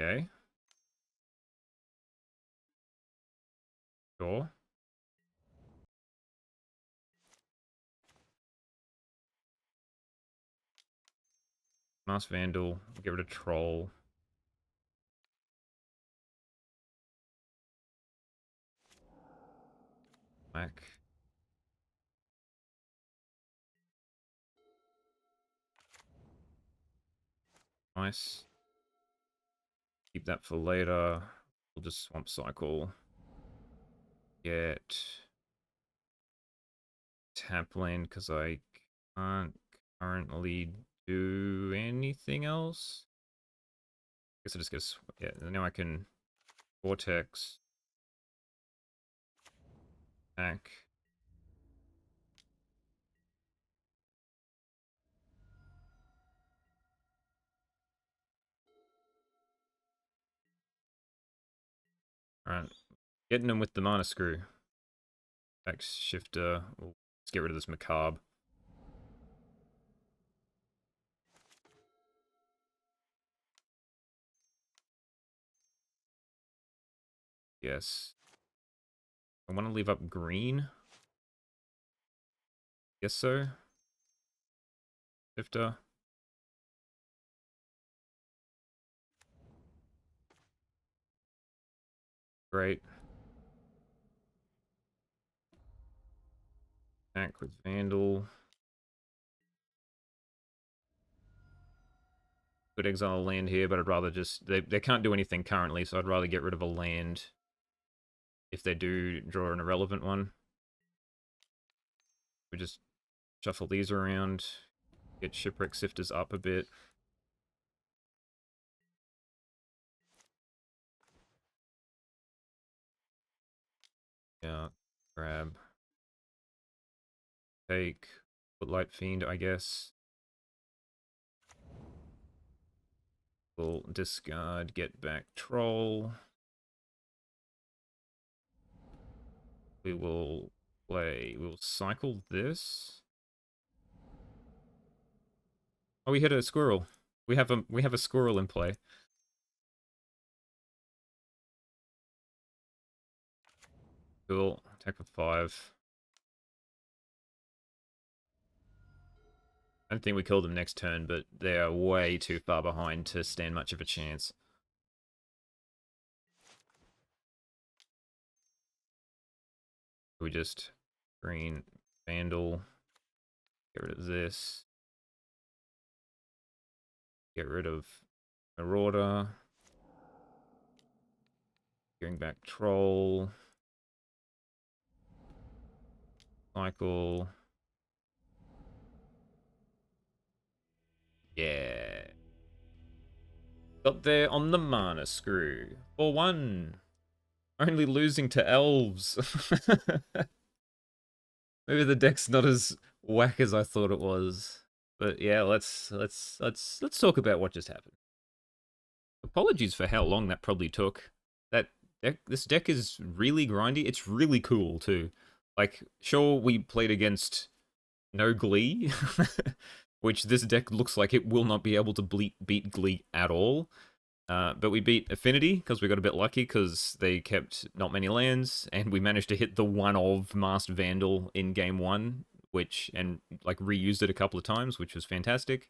Okay. Sure. Mass Vandal. Get rid of Troll. Back. Nice. Keep that for later. We'll just Swamp Cycle. Get tap land because I can't currently do anything else. Guess I just guess yeah. Now I can Vortex, attack. All right, getting them with the Mana Screw. Back Shifter. Let's get rid of this Macabre. Yes. I want to leave up green. Guess so. Shifter. Great. Attack with Vandal. Could exile a land here, but I'd rather just... They can't do anything currently, so I'd rather get rid of a land if they do draw an irrelevant one. We just shuffle these around, get Shipwreck Sifters up a bit. Yeah, grab. Take. Put Light Fiend, I guess. We'll discard, get back Troll. We will we'll cycle this. Oh, we hit a squirrel. We have a squirrel in play. Cool. Attack for 5. I don't think we kill them next turn, but they are way too far behind to stand much of a chance. We just green Vandal. Get rid of this. Get rid of Marauder. Bring back Troll. Cycle. Yeah. Got there on the Mana Screw. For 1. Only losing to Elves. Maybe the deck's not as whack as I thought it was. But yeah, let's talk about what just happened. Apologies for how long that probably took. This deck is really grindy. It's really cool too. Like, sure, we played against no Glee, which this deck looks like it will not be able to beat Glee at all. But we beat Affinity because we got a bit lucky because they kept not many lands, and we managed to hit the one of Masked Vandal in game 1, and like reused it a couple of times, which was fantastic.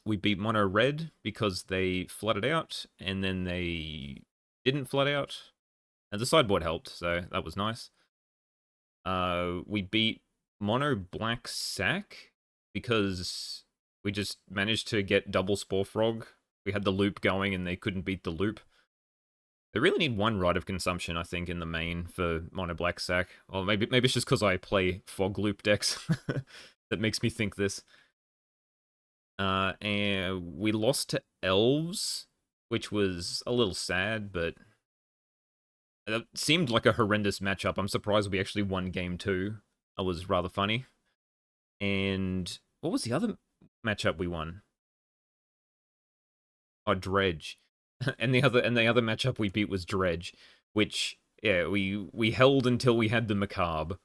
We beat Mono Red because they flooded out, and then they didn't flood out, and the sideboard helped, so that was nice. We beat Mono Black Sac because we just managed to get double Spore Frog. We had the loop going, and they couldn't beat the loop. They really need one Rite of Consumption, I think, in the main for Mono Black Sac. Or maybe it's just because I play Fog Loop decks that makes me think this. And we lost to Elves, which was a little sad, but it seemed like a horrendous matchup. I'm surprised we actually won game 2. That was rather funny. And what was the other matchup we won? Oh, Dredge. and the other matchup we beat was Dredge, which yeah, we held until we had the Macabre.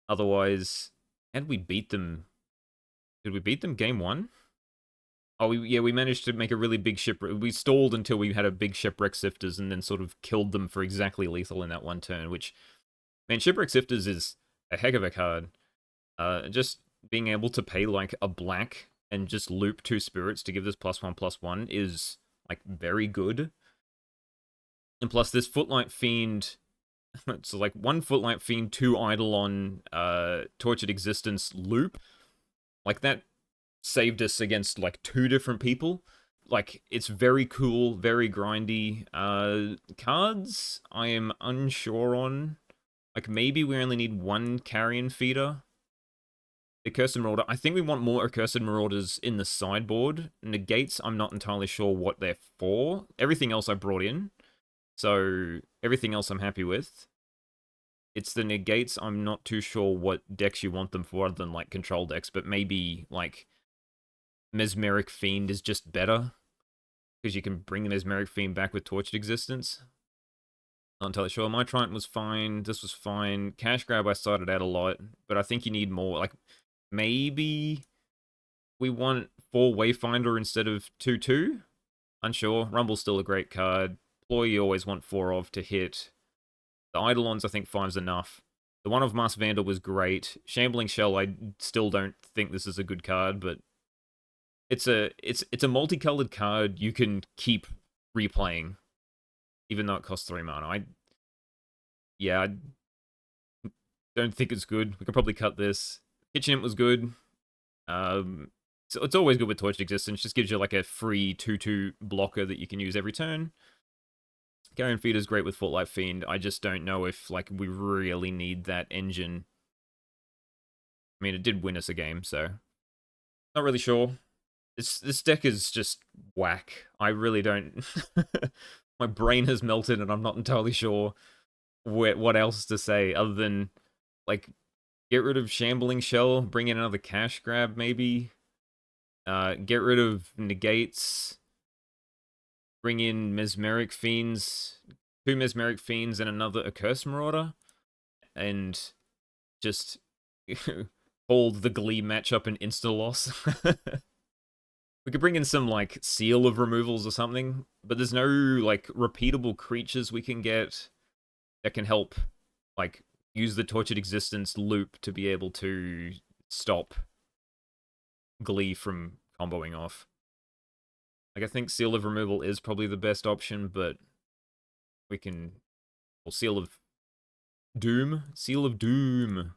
Otherwise, and we beat them. Did we beat them game 1? Oh, we managed to make a really big shipwreck. We stalled until we had a big shipwreck sifters and then sort of killed them for exactly lethal in that one turn, which, man, shipwreck sifters is a heck of a card. Just being able to pay like a black and just loop 2 spirits to give this +1/+1 is like very good. And plus this Footlight Fiend, so like 1 Footlight Fiend, 2 Eidolon, Tortured Existence loop, like that saved us against like 2 different people. Like, it's very cool, very grindy. Cards, I am unsure on. Like, maybe we only need 1 Carrion Feeder. The Accursed Marauder, I think we want more Accursed Marauders in the sideboard. Negates, I'm not entirely sure what they're for. Everything else I brought in. So, everything else I'm happy with. It's the negates, I'm not too sure what decks you want them for other than, like, control decks, but maybe, like, Mesmeric Fiend is just better. Because you can bring the Mesmeric Fiend back with Tortured Existence. Not entirely sure. My Trident was fine. This was fine. Cash Grab I started out a lot, but I think you need more. Like, maybe we want 4 Wayfinder instead of 2/2? Unsure. Rumble's still a great card. Ploy you always want 4 of to hit. The Eidolons I think 5's enough. The one of Masked Vandal was great. Shambling Shell I still don't think this is a good card, but it's a multicolored card you can keep replaying, even though it costs 3 mana. I don't think it's good. We could probably cut this. Kitchen Imp was good. So it's always good with Tortured Existence. Just gives you like a free 2/2 blocker that you can use every turn. Carrion Feeder is great with Footlight Fiend. I just don't know if like we really need that engine. I mean, it did win us a game, so not really sure. This deck is just whack. I really don't... My brain has melted and I'm not entirely sure what else to say other than, like, get rid of Shambling Shell, bring in another Cash Grab, maybe. Get rid of Negates. Bring in Mesmeric Fiends. 2 Mesmeric Fiends and another Accursed Marauder. And just hold the Glee matchup and insta-loss. We could bring in some, like, Seal of Removals or something, but there's no, like, repeatable creatures we can get that can help, like, use the Tortured Existence loop to be able to stop Glee from comboing off. Like, I think Seal of Removal is probably the best option, but we can... Well, Seal of Doom? Seal of Doom.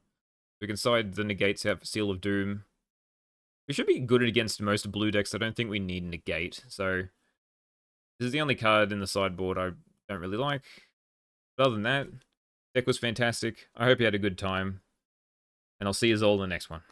We can side the negates out for Seal of Doom. We should be good against most blue decks. I don't think we need negate, so this is the only card in the sideboard I don't really like. But other than that, deck was fantastic. I hope you had a good time, and I'll see you all in the next one.